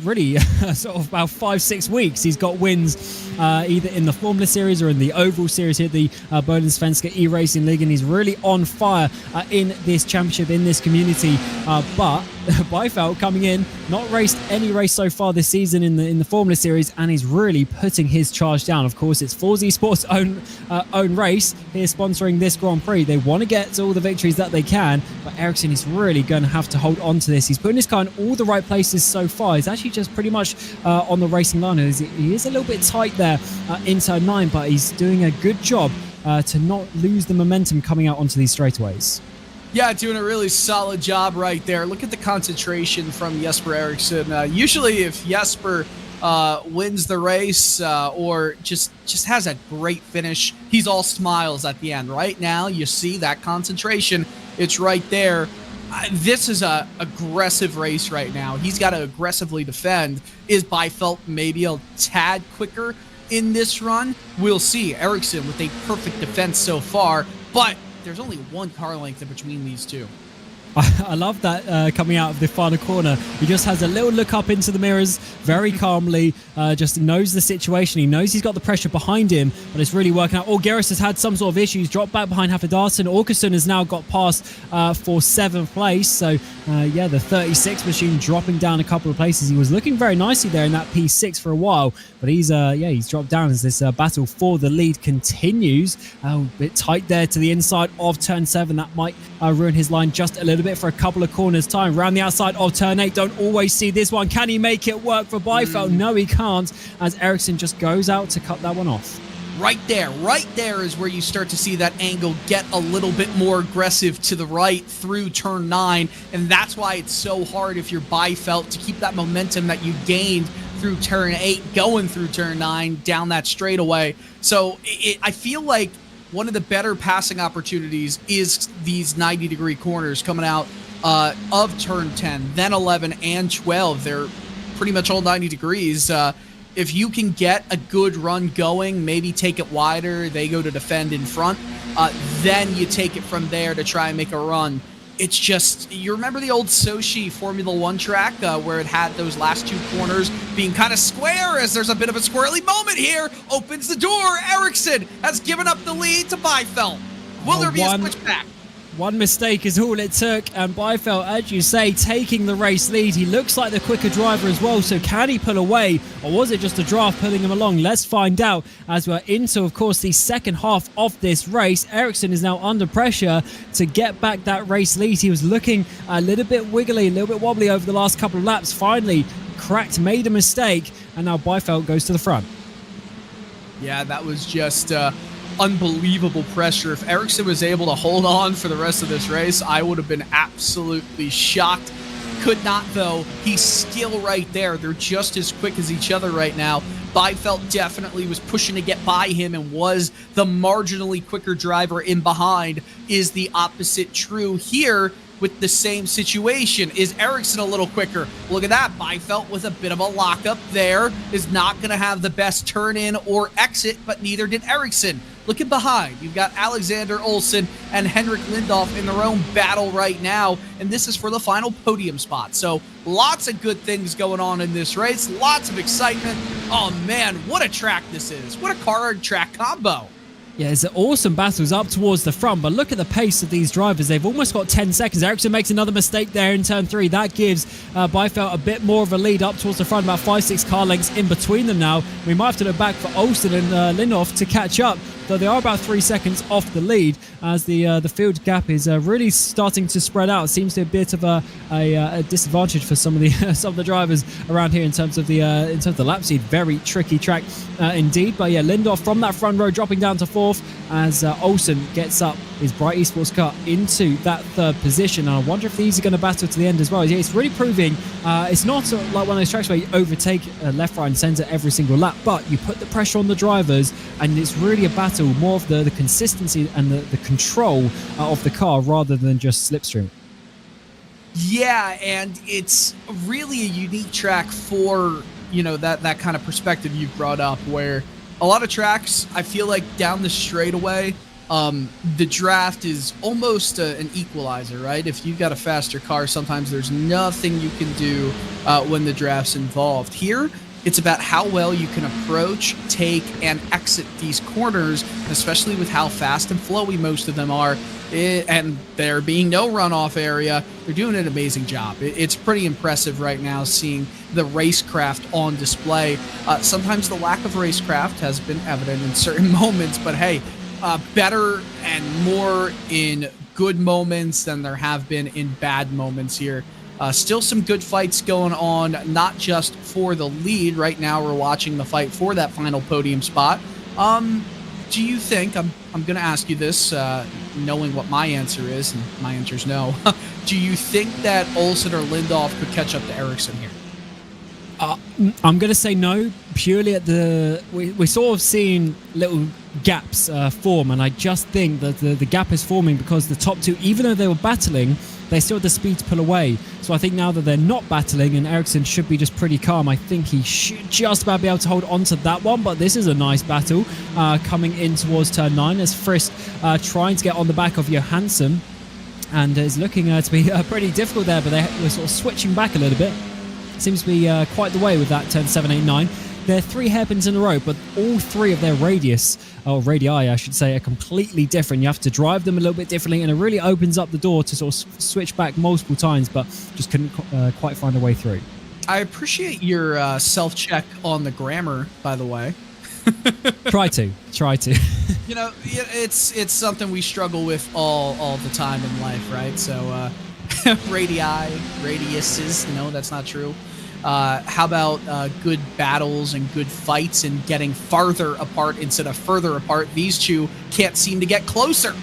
C: really, sort of about 5-6 weeks. He's got wins either in the Formula Series or in the Oval Series here at the Bohlin Svenska eRacing League, and he's really on fire in this championship, in this community. But Byfeld coming in, not raced any race so far this season in the Formula Series, and he's really putting his charge down. Of course, it's FORS eSports' own race here sponsoring this Grand Prix. They want to get to all the victories that they can, but Eracingligan is really going to have to hold on to this. He's putting his car in all the right places so far. He's actually just pretty much on the racing line. He is a little bit tight there in turn 9, but he's doing a good job to not lose the momentum coming out onto these straightaways.
D: Yeah, doing a really solid job right there. Look at the concentration from Jesper Eriksson. Usually if Jesper wins the race or just has a great finish, he's all smiles at the end. Right now, you see that concentration. It's right there. This is a aggressive race right now. He's got to aggressively defend. Is Byfeld maybe a tad quicker in this run? We'll see. Eriksson with a perfect defense so far, but there's only one car length in between these two.
C: I love that coming out of the final corner. He just has a little look up into the mirrors very calmly, just knows the situation. He knows he's got the pressure behind him, but it's really working out. Gerris has had some sort of issues, dropped back behind Hafnarson. Åkesson has now got past for 7th place. So, yeah, the 36 machine dropping down a couple of places. He was looking very nicely there in that P6 for a while, but he's dropped down as this battle for the lead continues. A bit tight there to the inside of turn 7. That might ruin his line just a little bit for a couple of corners time. Round the outside of turn 8, don't always see this one. Can he make it work for Byfeld? No, he can't, as Eriksson just goes out to cut that one off.
D: Right there is where you start to see that angle get a little bit more aggressive to the right through turn 9, and that's why it's so hard if you're Byfeld to keep that momentum that you gained through turn 8 going through turn 9 down that straightaway. So I feel like one of the better passing opportunities is these 90-degree corners coming out of turn 10, then 11 and 12. They're pretty much all 90 degrees. If you can get a good run going, maybe take it wider, they go to defend in front, then you take it from there to try and make a run. It's just, you remember the old Sochi Formula 1 track where it had those last two corners being kind of square, as there's a bit of a squirrely moment here. Opens the door. Eriksson has given up the lead to Byfeld. Will there be a switchback?
C: One mistake is all it took, and Byfeld, as you say, taking the race lead. He looks like the quicker driver as well, so can he pull away, or was it just a draft pulling him along? Let's find out as we're into, of course, the second half of this race. Eriksson is now under pressure to get back that race lead. He was looking a little bit wiggly, a little bit wobbly over the last couple of laps. Finally cracked, made a mistake, and now Byfeld goes to the front.
D: Yeah, that was just unbelievable pressure. If Eriksson was able to hold on for the rest of this race, I would have been absolutely shocked. Could not, though. He's still right there. They're just as quick as each other right now. Byfeld definitely was pushing to get by him and was the marginally quicker driver in behind. Is the opposite true here with the same situation? Is Eriksson a little quicker? Look at that. Byfeld with a bit of a lockup there is not going to have the best turn in or exit, but neither did Eriksson. Looking behind, you've got Alexander Olsen and Henrik Lindhoff in their own battle right now, and this is for the final podium spot. So lots of good things going on in this race, lots of excitement. Oh man, what a track this is. What a car and track combo.
C: Yeah, it's awesome battles up towards the front, but look at the pace of these drivers. They've almost got 10 seconds. Eriksson makes another mistake there in turn 3. That gives Byfeld a bit more of a lead up towards the front, about 5-6 car lengths in between them now. We might have to look back for Olsen and Lindhoff to catch up, though they are about 3 seconds off the lead as the field gap is really starting to spread out. It seems to be a bit of a disadvantage for some of the drivers around here in terms of the lap speed. Very tricky track indeed. But yeah, Lindhoff from that front row dropping down to 4th as Olsen gets up his Bright eSports car into that 3rd position. And I wonder if these are going to battle to the end as well. Yeah, it's really proving it's not like one of those tracks where you overtake left, right and centre every single lap, but you put the pressure on the drivers and it's really a battle, more of the consistency and the control of the car rather than just slipstream.
D: Yeah, and it's really a unique track for, you know, that kind of perspective you've brought up, where a lot of tracks, I feel like down the straightaway, the draft is almost an equalizer, right? If you've got a faster car, sometimes there's nothing you can do when the draft's involved. Here, It's about how well you can approach, take, and exit these corners, especially with how fast and flowy most of them are. And there being no runoff area, they're doing an amazing job. It's pretty impressive right now seeing the racecraft on display. Sometimes the lack of racecraft has been evident in certain moments, but hey, better and more in good moments than there have been in bad moments here. Still some good fights going on, not just for the lead. Right now we're watching the fight for that final podium spot. Do you think, I'm going to ask you this, knowing what my answer is, and my answer is no. Do you think that Olsen or Lindhoff could catch up to Ericsson here?
C: I'm going to say no, purely at we're sort of seeing little gaps form, and I just think that the gap is forming because the top two, even though they were battling, they still had the speed to pull away. So I think now that they're not battling and Ericsson should be just pretty calm, I think he should just about be able to hold on to that one. But this is a nice battle coming in towards turn 9 as Frisk trying to get on the back of Johansson, and is looking to be pretty difficult there, but we're sort of switching back a little bit. Seems to be quite the way with that turn 7, 8, 9. They're 3 hairpins in a row, but all 3 of their radii, I should say, are completely different. You have to drive them a little bit differently, and it really opens up the door to sort of switch back multiple times, but just couldn't quite find a way through.
D: I appreciate your self-check on the grammar, by the way.
C: Try to.
D: You know, it's something we struggle with all the time in life, right? So, radii, radiuses, no, that's not true. How about good battles and good fights and getting farther apart instead of further apart? These two can't seem to get closer.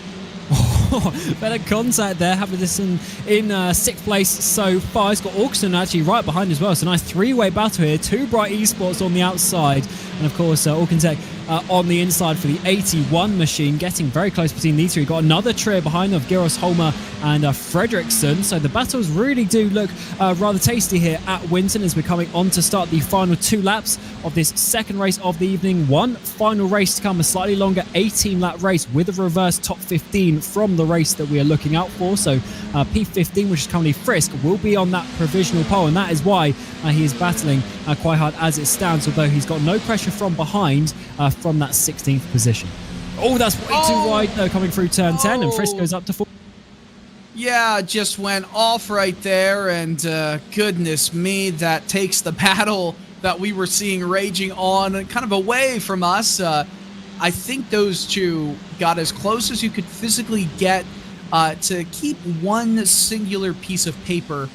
C: Better contact there. Havison in 6th place so far. He's got Auxton actually right behind as well. So nice 3-way battle here. 2 Bright eSports on the outside. And of course, Auckentech on the inside for the 81 machine. Getting very close between these 3. Got another trio behind of Gyros Holmer and Fredriksson. So the battles really do look rather tasty here at Winton as we're coming on to start the final 2 laps of this second race of the evening. One final race to come, a slightly longer 18-lap race with a reverse top 15 from the race that we are looking out for. So P15, which is currently Frisk, will be on that provisional pole, and that is why he is battling quite hard as it stands, although he's got no pressure from behind from that 16th position. Oh, that's way too wide though, coming through turn 10, and Frisk goes up to 4.
D: Yeah, just went off right there, and goodness me, that takes the battle that we were seeing raging on kind of away from us. I think those two got as close as you could physically get to keep one singular piece of paper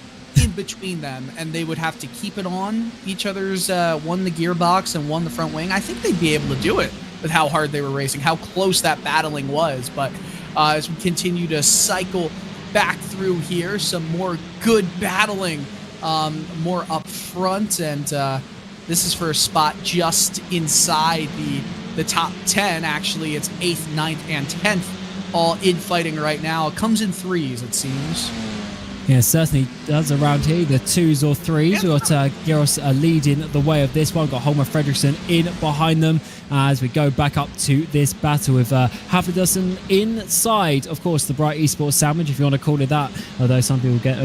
D: in between them, and they would have to keep it on each other's, one the gearbox and one the front wing. I think they'd be able to do it with how hard they were racing, how close that battling was. But as we continue to cycle back through here, some more good battling, more up front, and this is for a spot just inside the top 10. Actually, it's 8th, 9th, and 10th all infighting right now. It comes in 3s, it seems.
C: Yeah, certainly does around here, the 2s or 3s. We've got Gyros leading the way of this one. Got Holmer Fredriksson in behind them as we go back up to this battle with Havison inside, of course, the Bright Esports sandwich, if you want to call it that. Although some people get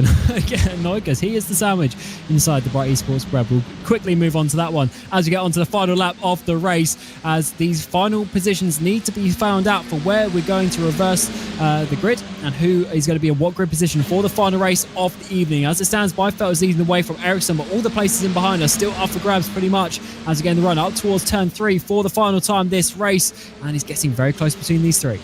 C: annoyed because he is the sandwich inside the Bright Esports bread. We'll quickly move on to that one as we get on to the final lap of the race, as these final positions need to be found out for where we're going to reverse the grid and who is going to be in what grid position for the final race of the evening. As it stands, Byfeld is leading the way from Ericsson, but all the places in behind are still up for grabs pretty much as we get in the run up towards turn 3 for the final time this race, and he's getting very close between these 3.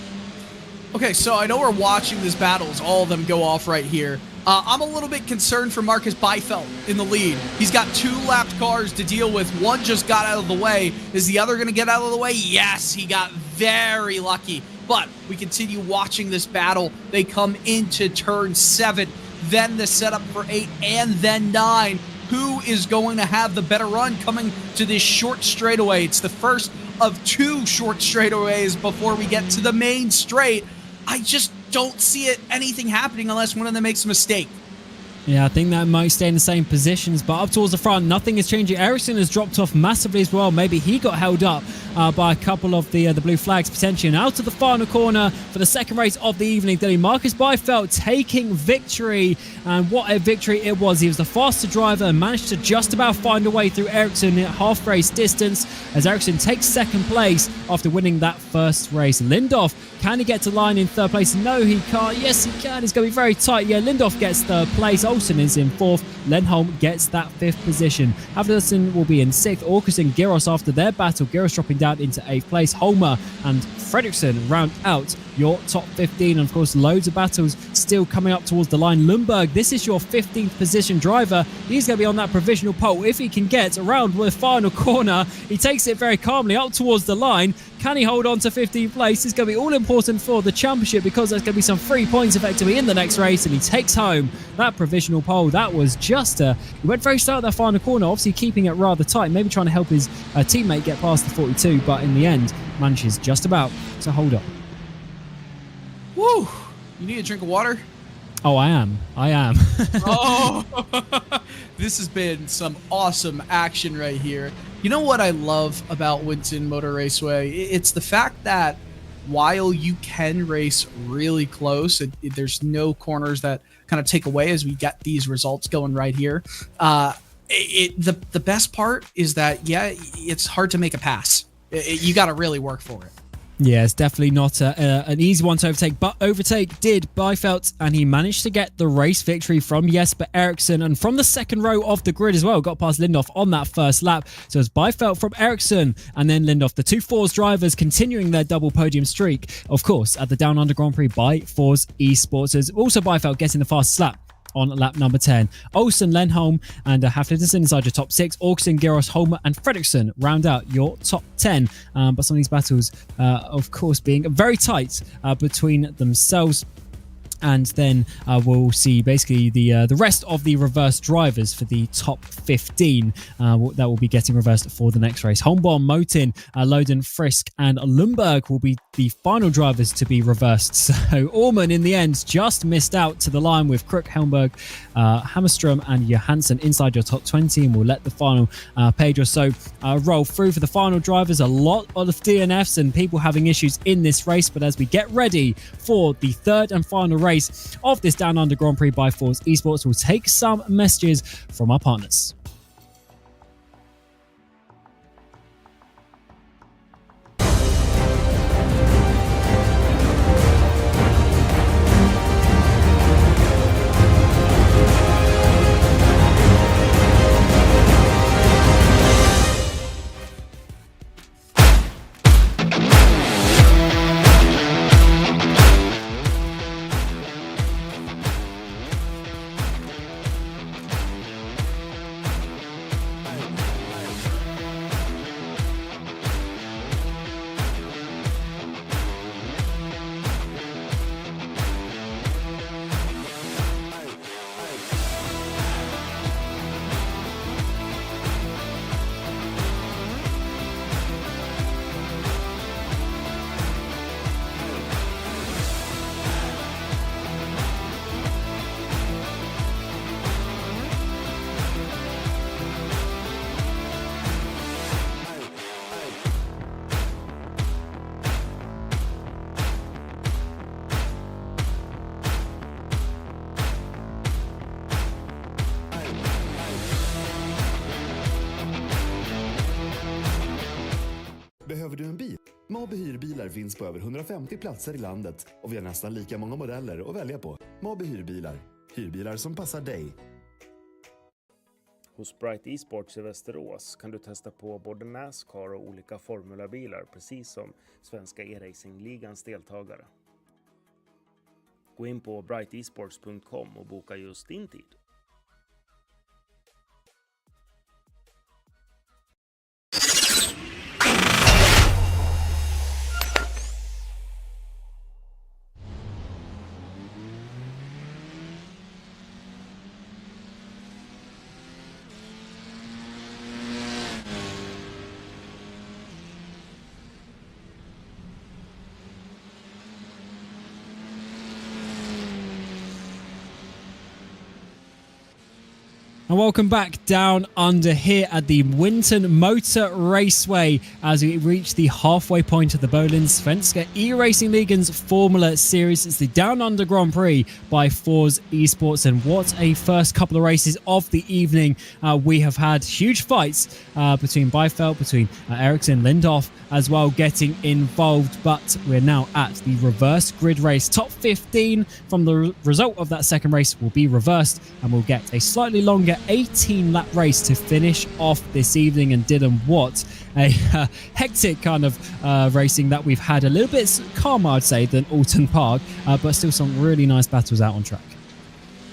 D: Okay, so I know we're watching this battle as all of them go off right here. I'm a little bit concerned for Marcus Byfeld in the lead. He's got 2 lapped cars to deal with. One just got out of the way. Is the other going to get out of the way? Yes, he got very lucky. But we continue watching this battle. They come into turn 7, then the setup for 8, and then 9. Who is going to have the better run coming to this short straightaway? It's the first of 2 short straightaways before we get to the main straight. I just don't see anything happening unless one of them makes a mistake.
C: Yeah, I think that might stay in the same positions, but up towards the front, nothing is changing. Eracingligan has dropped off massively as well. Maybe he got held up by a couple of the blue flags potentially. And out to the final corner for the second race of the evening. Then Marcus Byfeld taking victory, and what a victory it was. He was the faster driver and managed to just about find a way through Ericsson at half race distance as Ericsson takes second place after winning that first race. Lindhoff, can he get to line in third place? No, he can't. Yes, he can. It's going to be very tight. Yeah, Lindhoff gets third place. Olsen is in fourth. Lenholm gets that fifth position. Havderson will be in sixth. Orkus and Gyros after their battle. Gyros dropping down into eighth place. Holmer and Fredriksson round out your top 15. And of course, loads of battles still coming up towards the line. Lundberg, this is your 15th position driver. He's going to be on that provisional pole. If he can get around the final corner, he takes it very calmly up towards the line. Can he hold on to 15th place? It's going to be all important for the championship because there's going to be some free points effectively in the next race, and he takes home that provisional pole. That was just he went very slow at that final corner, obviously keeping it rather tight, maybe trying to help his teammate get past the 42, but in the end manages just about to hold up.
D: Woo! You need a drink of water?
C: Oh, I am.
D: Oh, this has been some awesome action right here. You know what I love about Winton Motor Raceway? It's the fact that while you can race really close, there's no corners that kind of take away as we get these results going right here. The best part is that, yeah, it's hard to make a pass. You got to really work for it.
C: Yeah, it's definitely not an easy one to overtake, but overtake did Byfeld, and he managed to get the race victory from Jesper Eriksson, and from the second row of the grid as well, got past Lindhoff on that first lap. So it's Byfeld from Eriksson, and then Lindhoff, the two FORS drivers continuing their double podium streak, of course, at the Down Under Grand Prix by FORS eSports. As also Byfeld getting the fastest lap on lap number 10. Olsen, Lenholm, and Hafliderson inside your top 6. Orkson, Gyros, Holmer, and Fredriksson round out your top 10. But some of these battles, of course, being very tight between themselves. And then we'll see basically the rest of the reverse drivers for the top 15 that will be getting reversed for the next race. Holmbaum, Motin, Loden, Frisk, and Lundberg will be the final drivers to be reversed. So Orman in the end just missed out to the line with Crook, Helmberg, Hammerstrom, and Johansson inside your top 20, and we'll let the final page or so roll through for the final drivers. A lot of DNFs and people having issues in this race, but as we get ready for the third and final race of this Down Under Grand Prix by FORS eSports, we'll take some messages from our partners.
A: Behöver du en bil? Mobi hyrbilar finns på över 150 platser i landet och vi har nästan lika många modeller att välja på. Mobi hyrbilar. Hyrbilar som passar dig.
B: Hos Prix eSports i Västerås kan du testa på både NASCAR och olika formulabilar, precis som Svenska Eracingligan's deltagare. Gå in på brightesports.com och boka just din tid.
C: And welcome back down under here at the Winton Motor Raceway as we reach the halfway point of the Bohlin Svenska Eracingligan's Formula Series. It's the Down Under Grand Prix by FORS eSports, and what a first couple of races of the evening. We have had huge fights between Byfeld, between Ericsson, Lindhoff as well getting involved, but we're now at the reverse grid race. Top 15 from the result of that second race will be reversed, and we'll get a slightly longer 18-lap race to finish off this evening. And Dylan, what a hectic kind of racing that we've had. A little bit calmer, I'd say, than Alton Park, but still some really nice battles out on track.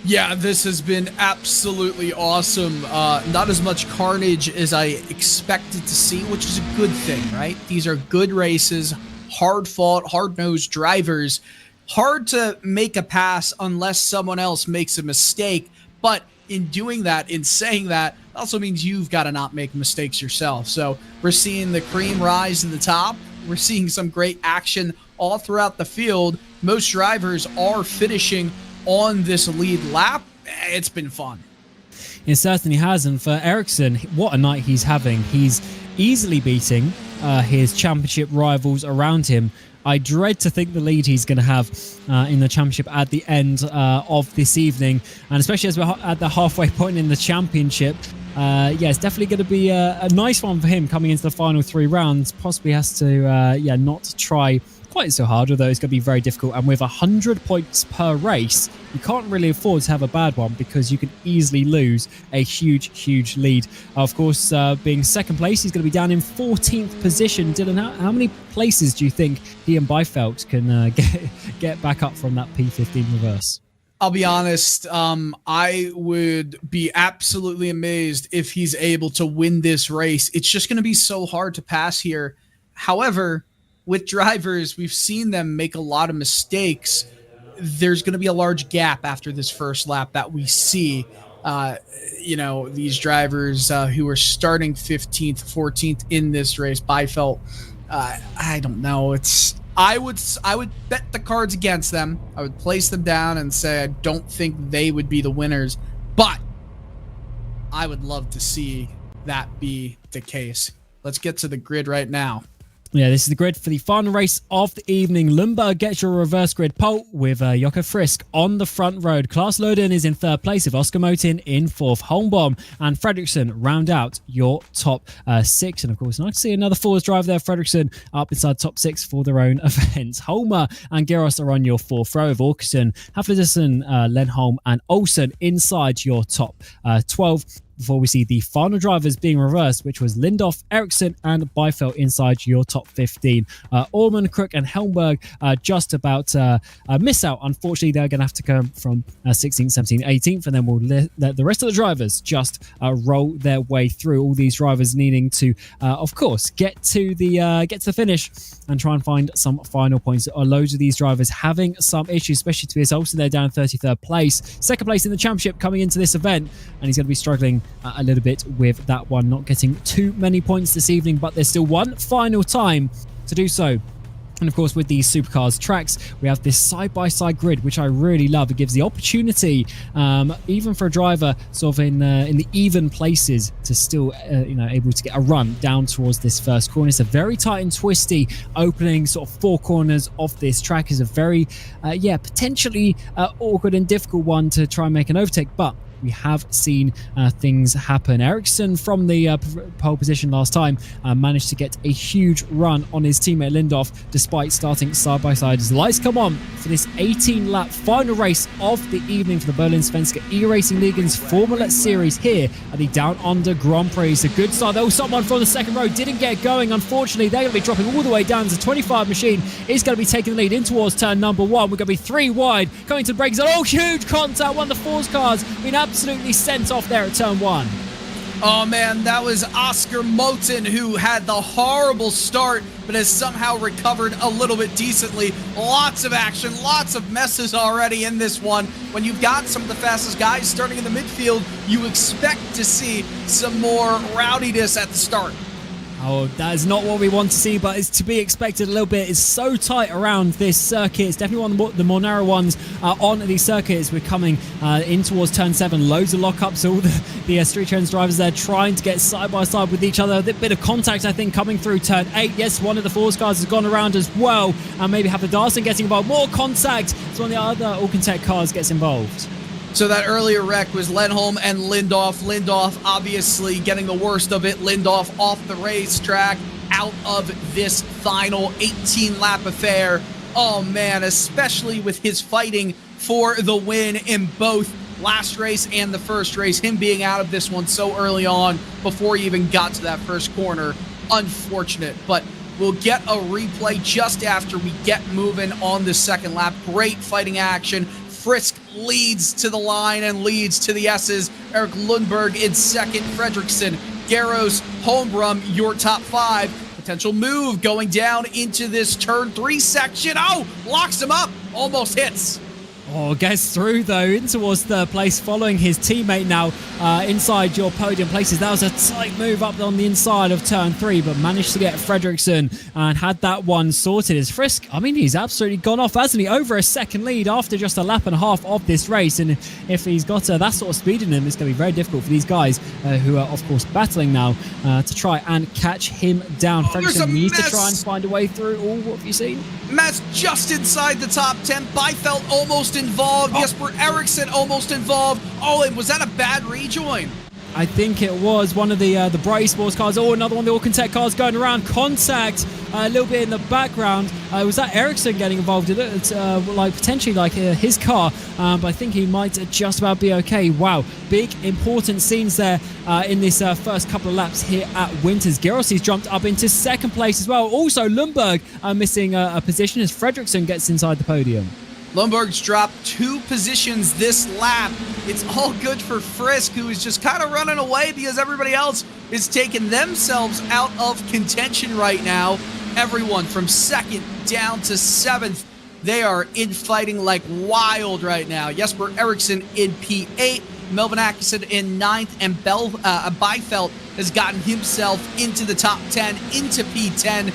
D: Yeah, this has been absolutely awesome. Not as much carnage as I expected to see, which is a good thing, right? These are good races, hard-fought, hard-nosed drivers. Hard to make a pass unless someone else makes a mistake, but in doing that, in saying that, also means you've got to not make mistakes yourself. So we're seeing the cream rise to the top. We're seeing some great action all throughout the field. Most drivers are finishing on this lead lap. It's been fun.
C: It certainly has, and for Ericsson, what a night he's having. He's easily beating his championship rivals around him. I dread to think the lead he's going to have in the championship at the end of this evening, and especially as we're at the halfway point in the championship. It's definitely going to be a nice one for him coming into the final 3 rounds. Possibly has to not try quite so hard, although it's going to be very difficult. And with 100 points per race, you can't really afford to have a bad one because you can easily lose a huge lead. Of course, being second place, he's going to be down in 14th position. Dylan, how many places do you think he and Byfeld can get back up from that P15 reverse?
D: I'll be honest, I would be absolutely amazed if he's able to win this race. It's just going to be so hard to pass here. However, with drivers, we've seen them make a lot of mistakes. There's going to be a large gap after this first lap that we see. These drivers who are starting 15th, 14th in this race. Byfeld, I don't know. I would bet the cards against them. I would place them down and say I don't think they would be the winners, but I would love to see that be the case. Let's get to the grid right now.
C: Yeah, this is the grid for the final race of the evening. Lundberg gets your reverse grid pole with Jocke Frisk on the front road. Klaas Loden is in third place with Oscar Motin in fourth. Holmbaum and Fredriksson round out your top 6. And of course, nice to see another FORS driver there. Fredriksson up inside top 6 for their own events. Holmer and Geros are on your 4th row, with Åkesson, Haflidersen, Lenholm and Olsen inside your top 12. Before we see the final drivers being reversed, which was Lindhoff, Ericsson and Byfeld inside your top 15. Orman, Crook and Helmberg just about miss out. Unfortunately, they're going to have to come from 16th, 17th, 18th, and then we'll let the rest of the drivers just roll their way through. All these drivers needing to, of course, get to the finish and try and find some final points. Loads of these drivers having some issues, especially Tobias Olsen. They're down 33rd place. Second place in the championship coming into this event, and he's going to be struggling a little bit with that one, not getting too many points this evening, but there's still one final time to do so. And of course, with these supercars tracks, we have this side-by-side grid, which I really love. It gives the opportunity, even for a driver sort of in the even places, to still able to get a run down towards this first corner. It's a very tight and twisty opening sort of 4 corners of this track. Is a very potentially awkward and difficult one to try and make an overtake, but we have seen things happen. Ericsson from the pole position last time managed to get a huge run on his teammate Lindhoff despite starting side by side. As the lights come on for this 18-lap final race of the evening for the Bohlin Svenska Eracingligan's Formula Series here at the Down Under Grand Prix. It's a good start. Though someone from the second row didn't get going. Unfortunately, they're going to be dropping all the way down to 25 machine. Is going to be taking the lead in towards turn number 1. We're going to be 3 wide coming to the brakes. Oh, huge contact. One of the FORS cars being absolutely sent off there at turn 1.
D: Oh man, that was Oscar Motin, who had the horrible start but has somehow recovered a little bit decently. Lots of action, lots of messes already in this one. When you've got some of the fastest guys starting in the midfield, you expect to see some more rowdiness at the start.
C: Oh, that is not what we want to see, but it's to be expected a little bit. It's so tight around this circuit. It's definitely one of the more narrow ones on these circuits. We're coming in towards turn 7. Loads of lockups. All the Street Trends drivers there trying to get side by side with each other. A bit of contact, I think, coming through turn 8. Yes, one of the FORS cars has gone around as well. And maybe have the Darson getting involved. More contact. So one of the other Alcantech cars gets involved.
D: So that earlier wreck was Lenholm and Lindhoff. Lindhoff obviously getting the worst of it. Lindhoff off the racetrack, out of this final 18-lap affair. Oh man, especially with his fighting for the win in both last race and the first race. Him being out of this one so early on before he even got to that first corner. Unfortunate, but we'll get a replay just after we get moving on the second lap. Great fighting action. Frisk leads to the line and leads to the S's. Eric Lundberg in second. Fredriksson, Garros, Holmgren, your top 5. Potential move going down into this turn 3 section. Oh, locks him up. Almost hits.
C: Oh, gets through though in towards third place, following his teammate now inside your podium places. That was a tight move up on the inside of turn 3, but managed to get Fredriksson and had that one sorted. As Frisk, I mean, he's absolutely gone off, hasn't he? Over a second lead after just a lap and a half of this race. And if he's got that sort of speed in him, it's going to be very difficult for these guys who are, of course, battling now to try and catch him down. Fredriksson needs to try and find a way through. Oh, what have you seen?
D: Mess just inside the top 10. Byfeld almost involved. Jesper Eriksson almost involved. Oh, and was that a bad rejoin?
C: I think it was one of the Bright Sports cars. Oh, another one of the Alcantech cars going around. Contact a little bit in the background. Was that Eriksson getting involved in it? Like potentially like his car, but I think he might just about be okay. Wow, big important scenes there in this first couple of laps here at Winton's. Garros jumped up into second place as well. Also, Lundberg missing a position as Fredriksson gets inside the podium.
D: Lundberg's dropped 2 positions this lap. It's all good for Frisk, who is just kind of running away because everybody else is taking themselves out of contention right now. Everyone from 2nd down to 7th, they are infighting like wild right now. Jesper Eriksson in P8, Melvin Atkinson in 9th, and Byfeld has gotten himself into the top 10, into P10.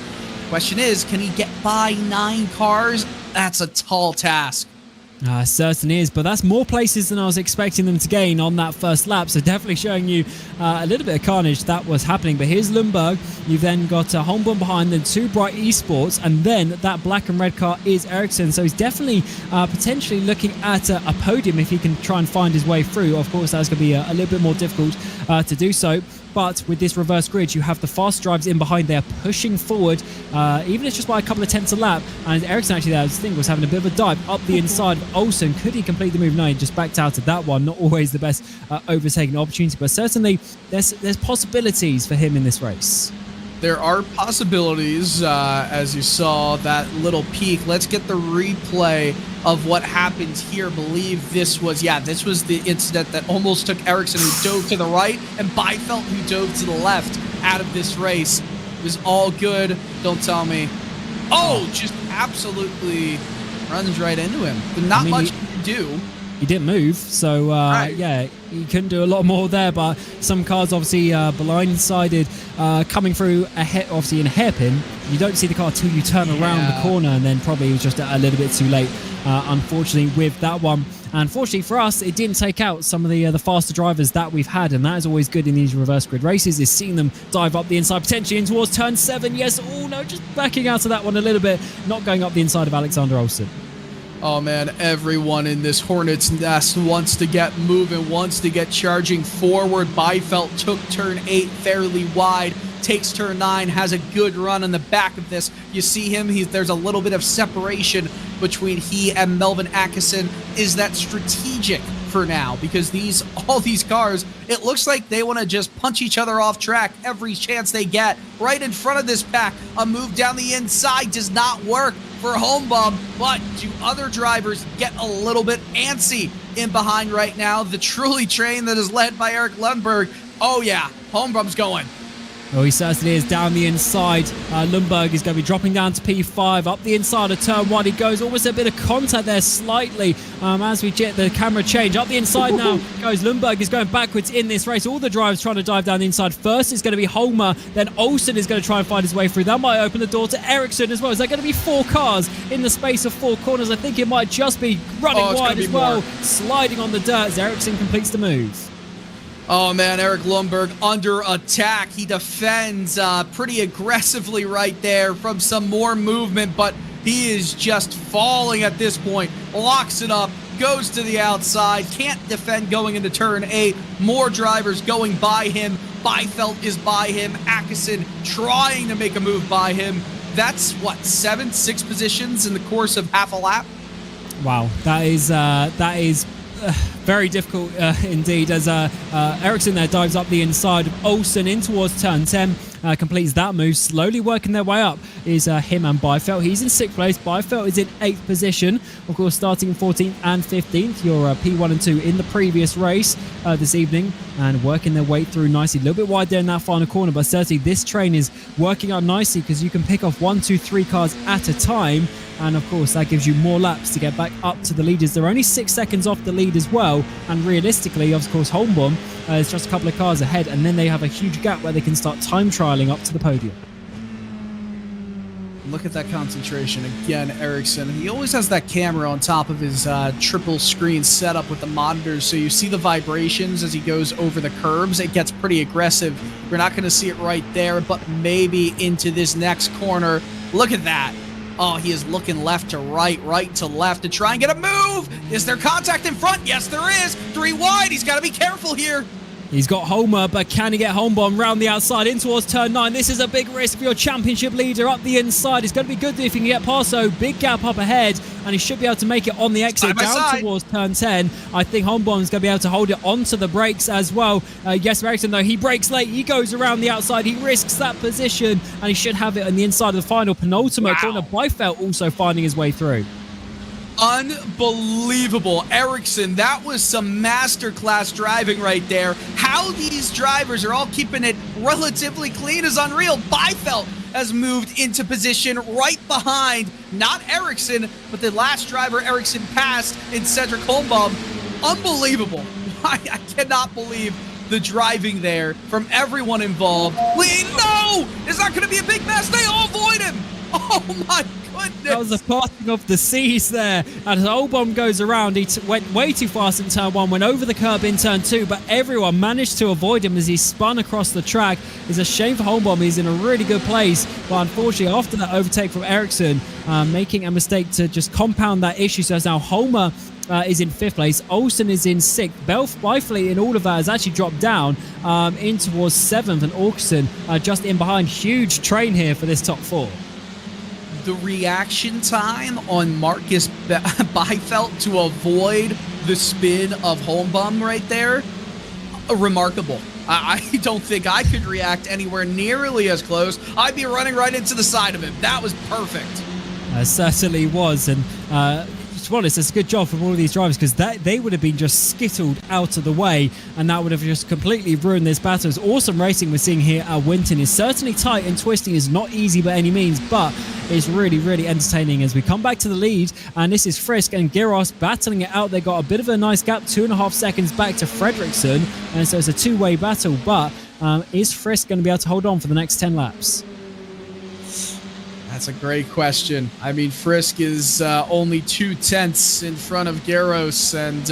D: Question is, can he get by 9 cars? That's a tall task.
C: Certainly is, but that's more places than I was expecting them to gain on that first lap, so definitely showing you a little bit of carnage that was happening. But here's Lundberg. You've then got Holmgren behind, then 2 Bright eSports, and then that black and red car is Eriksson, so he's definitely potentially looking at a podium if he can try and find his way through. Of course, that's going to be a little bit more difficult to do so. But with this reverse grid, you have the fast drives in behind there pushing forward, even if it's just by a couple of tenths a lap. And Eriksson actually there, I think, was having a bit of a dive up the inside of Olsen. Could he complete the move? No, he just backed out of that one. Not always the best overtaking opportunity, but certainly there's possibilities for him in this race.
D: There are possibilities, as you saw that little peak. Let's get the replay of what happened here. I believe this was the incident that almost took Eriksson, who dove to the right, and Byfeld, who dove to the left out of this race. It was all good. Don't tell me. Oh, just absolutely runs right into him. But not much he can do.
C: He didn't move, so
D: right.
C: Yeah, he couldn't do a lot more there. But some cars obviously blindsided coming through obviously in a hairpin. You don't see the car till you turn around the corner, and then probably it was just a little bit too late, unfortunately, with that one. And fortunately for us, it didn't take out some of the faster drivers that we've had, and that is always good in these reverse grid races, is seeing them dive up the inside, potentially in towards turn 7. Yes, oh no, just backing out of that one a little bit, not going up the inside of Alexander Olsen.
D: Oh man, everyone in this Hornet's nest wants to get moving, wants to get charging forward. Byfeld took turn 8 fairly wide, takes turn 9, has a good run on the back of this. You see him, there's a little bit of separation between he and Melvin Atkinson. Is that strategic for now? Because all these cars, it looks like they want to just punch each other off track every chance they get. Right in front of this pack, a move down the inside does not work for Holmgren, but do other drivers get a little bit antsy in behind right now? The Truly train that is led by Eric Lundberg. Oh yeah, Holmgren's going.
C: Oh, he certainly is down the inside. Lundberg is going to be dropping down to P5. Up the inside of turn 1 he goes. Almost a bit of contact there slightly as we get the camera change. Up the inside now goes Lundberg is going backwards in this race. All the drivers trying to dive down the inside. First it's going to be Holmer. Then Olsen is going to try and find his way through. That might open the door to Ericsson as well. Is there going to be 4 cars in the space of 4 corners? I think it might just be running wide as well. Sliding on the dirt as Ericsson completes the move.
D: Oh man, Eric Lundberg under attack. He defends pretty aggressively right there from some more movement, but he is just falling at this point. Locks it up, goes to the outside, can't defend going into turn 8. More drivers going by him. Byfeld is by him. Atkinson trying to make a move by him. That's what, 6 positions in the course of half a lap?
C: Wow, that is very difficult indeed, as Ericsson there dives up the inside of Olsen in towards turn 10, completes that move. Slowly working their way up is him and Byfeld. He's in 6th place. Byfeld is in 8th position. Of course, starting in 14th and 15th, your P1 and 2 in the previous race this evening, and working their way through nicely. A little bit wide there in that final corner, but certainly this train is working out nicely because you can pick off 1, 2, 3 cars at a time. And of course, that gives you more laps to get back up to the leaders. They're only 6 seconds off the lead as well. And realistically, of course, Holmbohm is just a couple of cars ahead. And then they have a huge gap where they can start time trialing up to the podium.
D: Look at that concentration. Again, Ericsson. He always has that camera on top of his triple screen setup with the monitors. So you see the vibrations as he goes over the curbs. It gets pretty aggressive. We're not going to see it right there, but maybe into this next corner. Look at that. Oh, he is looking left to right, right to left to try and get a move. Is there contact in front? Yes, there is. 3 wide. He's got to be careful here.
C: He's got Homer, but can he get Holmbohm round the outside in towards turn 9? This is a big risk for your championship leader up the inside. It's going to be good if he can get past, so big gap up ahead, and he should be able to make it on the exit down towards turn 10. I think Holmbohm is going to be able to hold it onto the brakes as well. Yes, Ericsson, though, he brakes late. He goes around the outside. He risks that position, and he should have it on the inside of the final penultimate corner. Byfeld also finding his way through.
D: Unbelievable. Ericsson, that was some masterclass driving right there. How these drivers are all keeping it relatively clean is unreal. Byfeld has moved into position right behind, not Ericsson, but the last driver Ericsson passed in Cedric Holmbohm. Unbelievable. I cannot believe the driving there from everyone involved. No! Is that going to be a big mess? They all avoid him. Oh my goodness.
C: That was a parting of the seas there. As Holmbohm goes around, he went way too fast in turn 1, went over the curb in turn 2, but everyone managed to avoid him as he spun across the track. It's a shame for Holmbohm. He's in a really good place, but unfortunately, after that overtake from Ericsson, making a mistake to just compound that issue. So now Holmer is in 5th place. Olsen is in 6th. Byfleet in all of that has actually dropped down in towards 7th, and Auksson just in behind. Huge train here for this top 4.
D: The reaction time on Marcus Byfeld to avoid the spin of Holmbohm right there, remarkable. I don't think I could react anywhere nearly as close. I'd be running right into the side of him. That was perfect.
C: Certainly was, and to be honest, it's a good job from all of these drivers, because they would have been just skittled out of the way, and that would have just completely ruined this battle. It's awesome racing we're seeing here at Winton. It's certainly tight, and twisting is not easy by any means, but it's really, really entertaining as we come back to the lead. And this is Frisk and Giros battling it out. They got a bit of a nice gap, 2.5 seconds back to Fredriksson, and so it's a two-way battle. But is Frisk going to be able to hold on for the next 10 laps?
D: That's a great question. I mean, Frisk is only 0.2 in front of Garros, and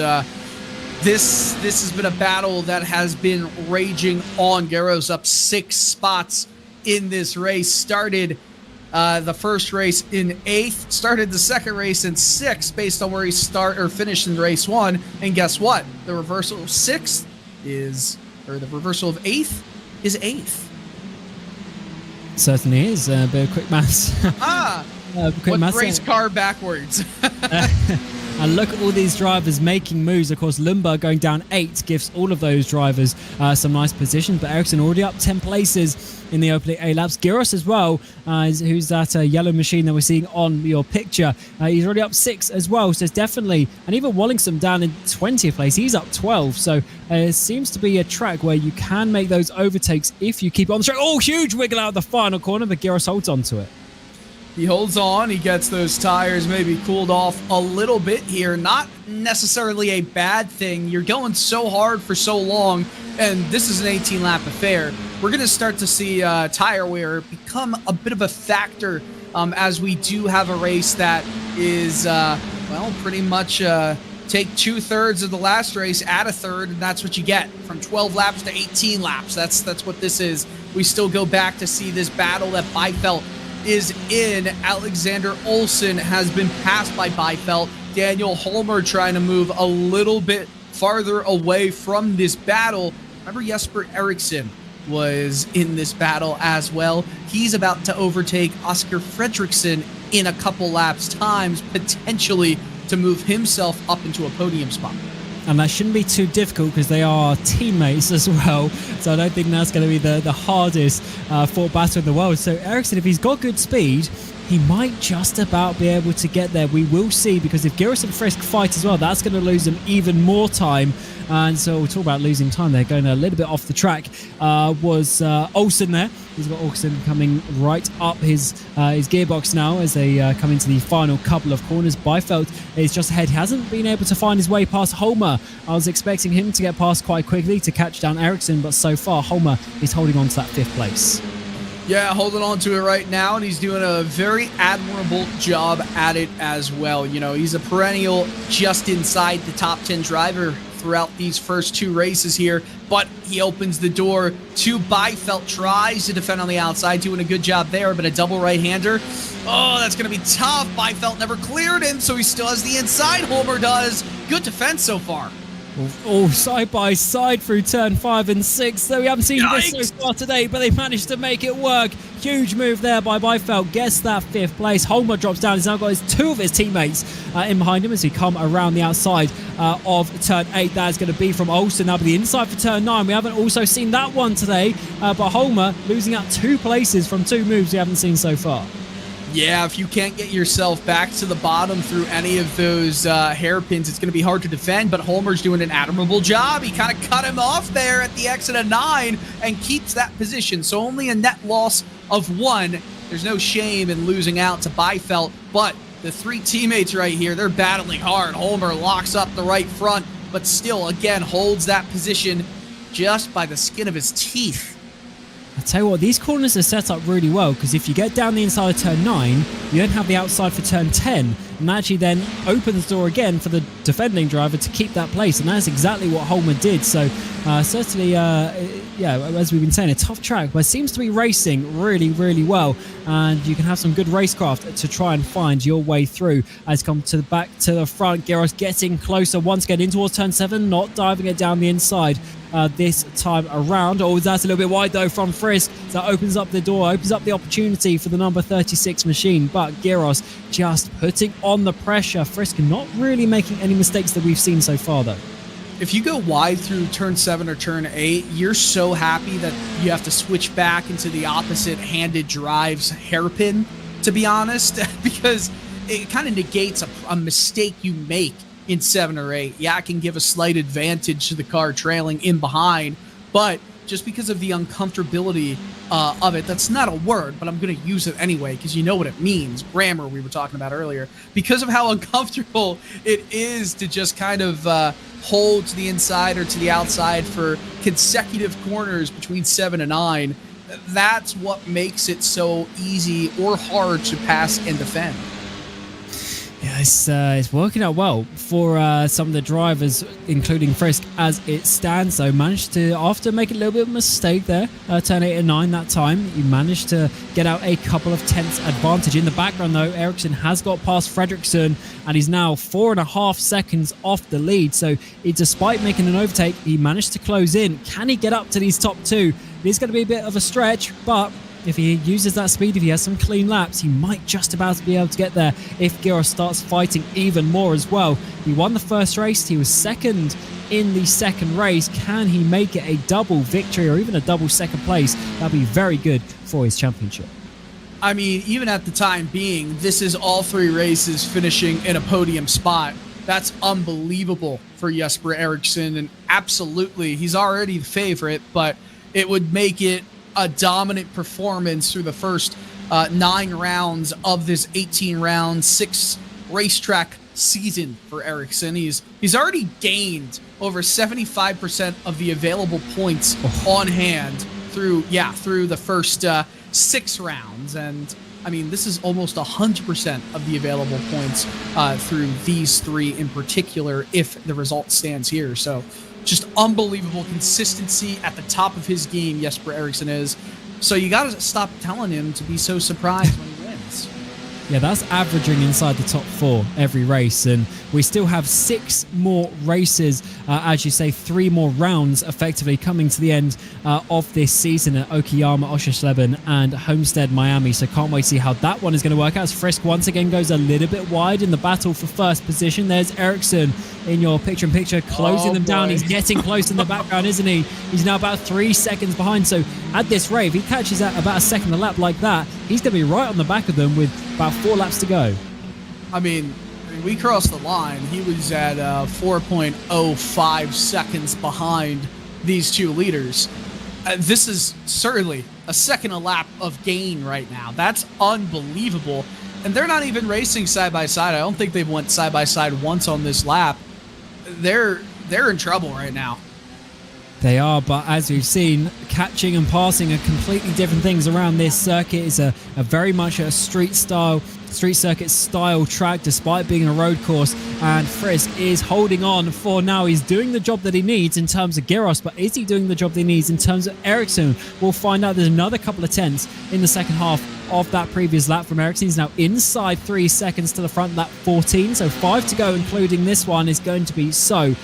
D: this has been a battle that has been raging on. Garros up 6 spots in this race. Started the first race in 8th, started the second race in 6th based on where he finished in race 1. And guess what? The reversal of 6th the reversal of 8th is 8th.
C: Certainly is. A bit of quick maths.
D: Quick race car backwards.
C: And look at all these drivers making moves. Of course, Lumba going down 8 gives all of those drivers some nice position. But Ericsson already up 10 places in the opening A laps. Gyros as well, who's that yellow machine that we're seeing on your picture. He's already up 6 as well. So it's definitely, and even Wallingston down in 20th place. He's up 12. So it seems to be a track where you can make those overtakes if you keep on the track. Oh, huge wiggle out of the final corner, but Gyros holds on to it.
D: He holds on. He gets those tires maybe cooled off a little bit here. Not necessarily a bad thing. You're going so hard for so long, and this is an 18-lap affair. We're going to start to see tire wear become a bit of a factor as we do have a race that is, well, pretty much take 2/3 of the last race, add a third, and that's what you get from 12 laps to 18 laps. That's what this is. We still go back to see this battle that Byfeld is in. Alexander Olsen has been passed by Byfeld. Daniel Holmer trying to move a little bit farther away from this battle. Remember, Jesper Eriksson was in this battle as well. He's about to overtake Oscar Fredriksson in a couple laps times, potentially to move himself up into a podium spot.
C: And that shouldn't be too difficult because they are teammates as well. So I don't think that's going to be the hardest fought battle in the world. So Ericsson, if he's got good speed, he might just about be able to get there. We will see, because if Gyros and Frisk fight as well, that's going to lose them even more time. And so we'll talk about losing time. They're going a little bit off the track. Was Olsen there. He's got Olsen coming right up his gearbox now as they come into the final couple of corners. Byfeld is just ahead. He hasn't been able to find his way past Holmer. I was expecting him to get past quite quickly to catch down Ericsson, but so far Holmer is holding on to that 5th place.
D: Yeah, holding on to it right now, and he's doing a very admirable job at it as well. You know, he's a perennial just inside the top 10 driver throughout these first 2 races here, but he opens the door to Byfeld, tries to defend on the outside, doing a good job there, but a double right-hander. Oh, that's going to be tough. Byfeld never cleared him, so he still has the inside. Holmer does. Good defense so far.
C: Oh, side by side through turn 5 and 6. So we haven't seen this so far today, but they managed to make it work. Huge move there by Byfeld. Gets that 5th place. Holmer drops down. He's now got 2 of his teammates in behind him as he come around the outside of turn 8. That is going to be from Olsen. Now, but the inside for turn 9. We haven't also seen that one today, but Holmer losing out 2 places from 2 moves we haven't seen so far.
D: Yeah, if you can't get yourself back to the bottom through any of those hairpins, it's going to be hard to defend, but Holmer's doing an admirable job. He kind of cut him off there at the exit of 9 and keeps that position. So only a net loss of 1. There's no shame in losing out to Byfeld, but the 3 teammates right here, they're battling hard. Holmer locks up the right front, but still, again, holds that position just by the skin of his teeth.
C: I tell you what, these corners are set up really well, because if you get down the inside of turn 9, you don't have the outside for turn 10, and that actually then opens the door again for the defending driver to keep that place, and that's exactly what Holmer did. So certainly, yeah, as we've been saying, a tough track, but it seems to be racing really, really well, and you can have some good racecraft to try and find your way through. As come to the back to the front, Gyros getting closer once again in towards turn 7, not diving it down the inside. This time around. Oh, that's a little bit wide though from Frisk. So that opens up the door, opens up the opportunity for the number 36 machine. But Gyros just putting on the pressure. Frisk not really making any mistakes that we've seen so far though.
D: If you go wide through turn 7 or turn 8, you're so happy that you have to switch back into the opposite-handed drives hairpin, to be honest, because it kind of negates a mistake you make in 7 or 8. Yeah, it can give a slight advantage to the car trailing in behind, but just because of the uncomfortability of it, that's not a word, but I'm going to use it anyway because you know what it means. Grammar we were talking about earlier. Because of how uncomfortable it is to just kind of hold to the inside or to the outside for consecutive corners between 7 and 9, that's what makes it so easy or hard to pass and defend.
C: Yeah, it's working out well for some of the drivers, including Frisk, as it stands. So managed to, after making a little bit of a mistake there, turn 8 and 9 that time, he managed to get out a couple of tenths advantage. In the background, though, Ericsson has got past Fredriksson, and he's now 4.5 seconds off the lead. So despite making an overtake, he managed to close in. Can he get up to these top 2? It's going to be a bit of a stretch, but if he uses that speed, if he has some clean laps, he might just about be able to get there if Giros starts fighting even more as well. He won the first race. He was second in the second race. Can he make it a double victory or even a double second place? That'd be very good for his championship.
D: I mean, even at the time being, this is all 3 races finishing in a podium spot. That's unbelievable for Jesper Eriksson, and absolutely, he's already the favorite, but it would make it a dominant performance through the first 9 rounds of this 18-round, 6-racetrack season for Eriksson. He's already gained over 75% of the available points on hand through the first 6 rounds, and I mean, this is almost 100% of the available points through these 3 in particular, if the result stands here. So just unbelievable consistency at the top of his game, Jesper Eriksson is. So you got to stop telling him to be so surprised when he wins.
C: Yeah, that's averaging inside the top 4 every race, and we still have 6 more races, as you say, 3 more rounds effectively coming to the end of this season at Okayama, Oschersleben, and Homestead, Miami. So can't wait to see how that one is going to work out. As Frisk once again goes a little bit wide in the battle for first position. There's Eriksson in your picture-in-picture, closing them down. He's getting close in the background, isn't he? He's now about 3 seconds behind. So at this rate, if he catches at about a second a lap like that, he's going to be right on the back of them with about 4 laps to go.
D: I mean, we crossed the line. He was at 4.05 seconds behind these 2 leaders. This is certainly a second a lap of gain right now. That's unbelievable. And they're not even racing side by side. I don't think they've went side by side once on this lap. They're in trouble right now.
C: They are, but as we've seen, catching and passing are completely different things around this circuit. It's a very much a street circuit style track, despite being a road course. And Frisk is holding on for now. He's doing the job that he needs in terms of Giros, but is he doing the job that he needs in terms of Eriksson? We'll find out. There's another couple of tenths in the second half of that previous lap from Eriksson. He's now inside 3 seconds to the front, lap 14. So 5 to go, including this one, is going to be so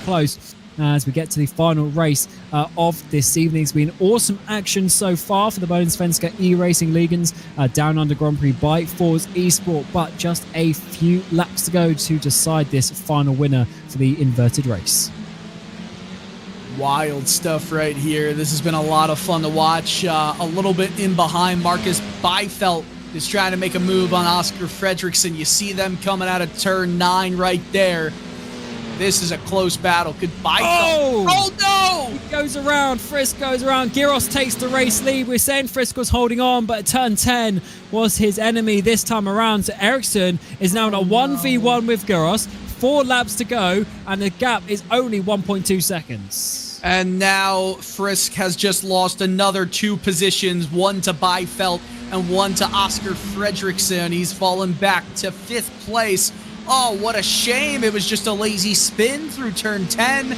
C: close. As we get to the final race of this evening. It's been awesome action so far for the Bohlin Svenska eRacingligans Down Under Grand Prix by FORS eSport, but just a few laps to go to decide this final winner for the inverted race.
D: Wild stuff right here. This has been a lot of fun to watch. A little bit in behind, Marcus Byfelt is trying to make a move on Oscar Fredriksson. You see them coming out of turn 9 right there. This is a close battle. Could Byfelt... Oh, no!
C: He goes around. Frisk goes around. Giros takes the race lead. We're saying Frisk was holding on, but turn 10 was his enemy this time around. So Eriksson is now in a 1v1 with Giros. 4 laps to go, and the gap is only 1.2 seconds.
D: And now Frisk has just lost another 2 positions, 1 to Byfelt and 1 to Oscar Fredriksson. He's fallen back to 5th place. Oh, what a shame. It was just a lazy spin through turn 10.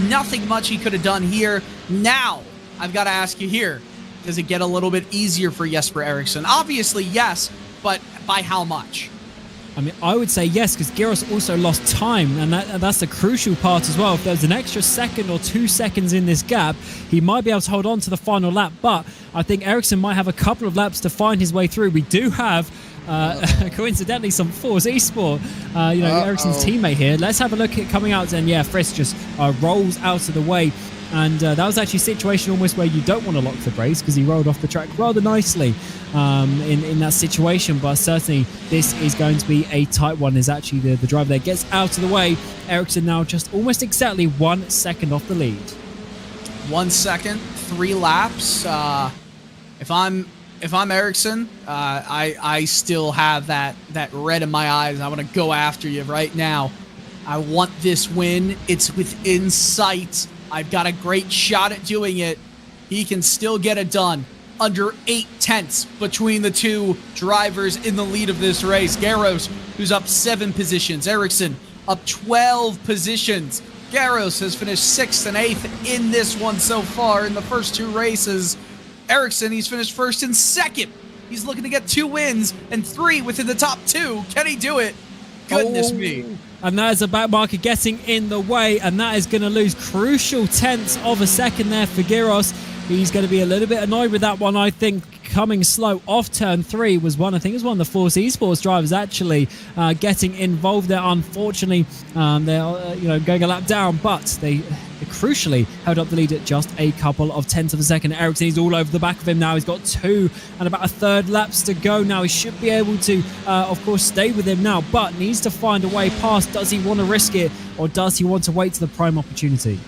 D: Nothing much he could have done here. Now, I've got to ask you here, does it get a little bit easier for Jesper Eriksson? Obviously, yes, but by how much?
C: I mean, I would say yes, because Giros also lost time, and that's the crucial part as well. If there's an extra second or 2 seconds in this gap, he might be able to hold on to the final lap, but I think Eriksson might have a couple of laps to find his way through. We do have, coincidentally, some FORS eSport, Eriksson's teammate here. Let's have a look at coming out, and yeah, Frisk just rolls out of the way. And that was actually a situation almost where you don't want to lock the brakes, because he rolled off the track rather nicely in that situation. But certainly this is going to be a tight one, as actually the driver there gets out of the way. Eriksson now just almost exactly 1 second off the lead.
D: 1 second, 3 laps. If I'm Eriksson, I still have that red in my eyes. I want to go after you right now. I want this win. It's within sight. I've got a great shot at doing it. He can still get it done. Under 8 tenths between the 2 drivers in the lead of this race. Giros, who's up 7 positions. Eriksson up 12 positions. Giros has finished 6th and 8th in this one so far in the first 2 races. Eriksson, he's finished 1st and 2nd. He's looking to get 2 wins and 3 within the top 2. Can he do it? Goodness me.
C: And that is a back marker getting in the way, and that is going to lose crucial tenths of a second there for Giros. He's going to be a little bit annoyed with that one, I think. coming slow off turn 3 was one, I think it was one of the FORS eSports drivers actually getting involved there. Unfortunately, they're going a lap down, but they crucially held up the lead at just a couple of tenths of a second. Ericsson, he's all over the back of him now. He's got 2 and about a third laps to go now. He should be able to, of course, stay with him now, but needs to find a way past. Does he want to risk it, or does he want to wait to the prime opportunity?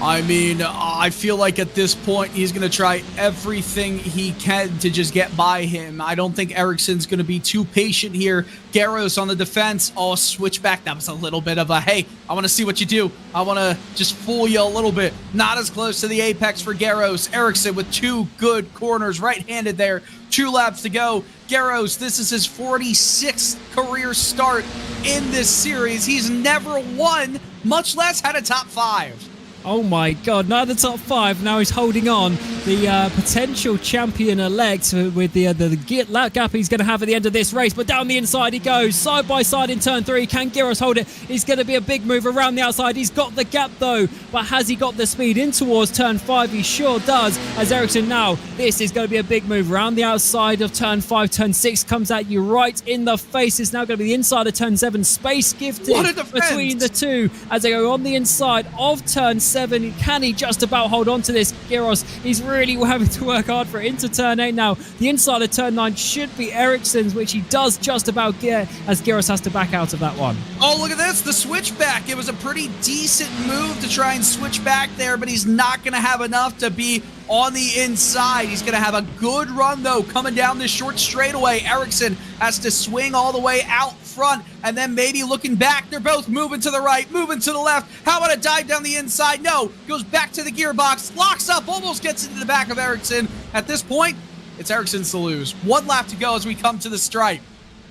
D: I mean, I feel like at this point, he's going to try everything he can to just get by him. I don't think Ericsson's going to be too patient here. Garros on the defense. Oh, switchback. That was a little bit of a, hey, I want to see what you do. I want to just fool you a little bit. Not as close to the apex for Garros. Ericsson with 2 good corners, right-handed there. 2 laps to go. Garros, this is his 46th career start in this series. He's never won, much less had a top 5.
C: Oh my God, now the top 5. Now he's holding on. The potential champion-elect with the lap gap he's going to have at the end of this race. But down the inside he goes, side by side in turn 3. Can Garros hold it? It's going to be a big move around the outside. He's got the gap though. But has he got the speed in towards turn 5? He sure does. As Ericsson now, this is going to be a big move around the outside of turn 5. Turn 6 comes at you right in the face. It's now going to be the inside of turn 7. Space gifted between the 2 as they go on the inside of turn 7. Can he just about hold on to this? Garros, he's really having to work hard for it into turn 8 now. The inside of turn 9 should be Ericsson's, which he does just about get, as Garros has to back out of that one.
D: Oh, look at this, the switchback. It was a pretty decent move to try and switch back there, but he's not going to have enough to be on the inside. He's going to have a good run, though, coming down this short straightaway. Ericsson has to swing all the way out front, and then maybe looking back. They're both moving to the right, moving to the left. How about a dive down the inside? No, goes back to the gearbox, locks up, almost gets into the back of Ericsson. At this point, it's Ericsson's to lose. 1 lap to go as we come to the stripe.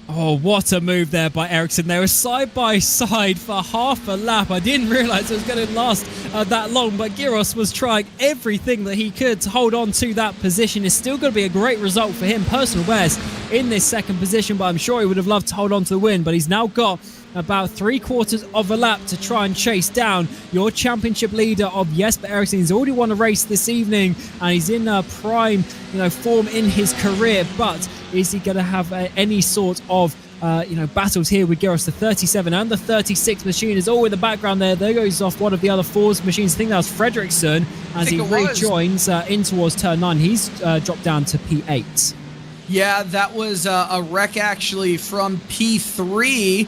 C: Oh, what a move there by Ericsson. They were side by side for half a lap. I didn't realize it was going to last that long, but Garros was trying everything that he could to hold on to that position. It's still going to be a great result for him, personal best in this second position, but I'm sure he would have loved to hold on to the win. But he's now got about 3/4 of a lap to try and chase down your championship leader of Jesper Ericsson. He's already won a race this evening, and he's in prime form in his career, but is he going to have any sort of battles here with Garros? The 37 and the 36 machine is all in the background there. There goes off one of the other FORS machines. I think that was Fredriksson as he rejoins in towards turn 9. He's dropped down to P8.
D: Yeah, that was a wreck actually from P3.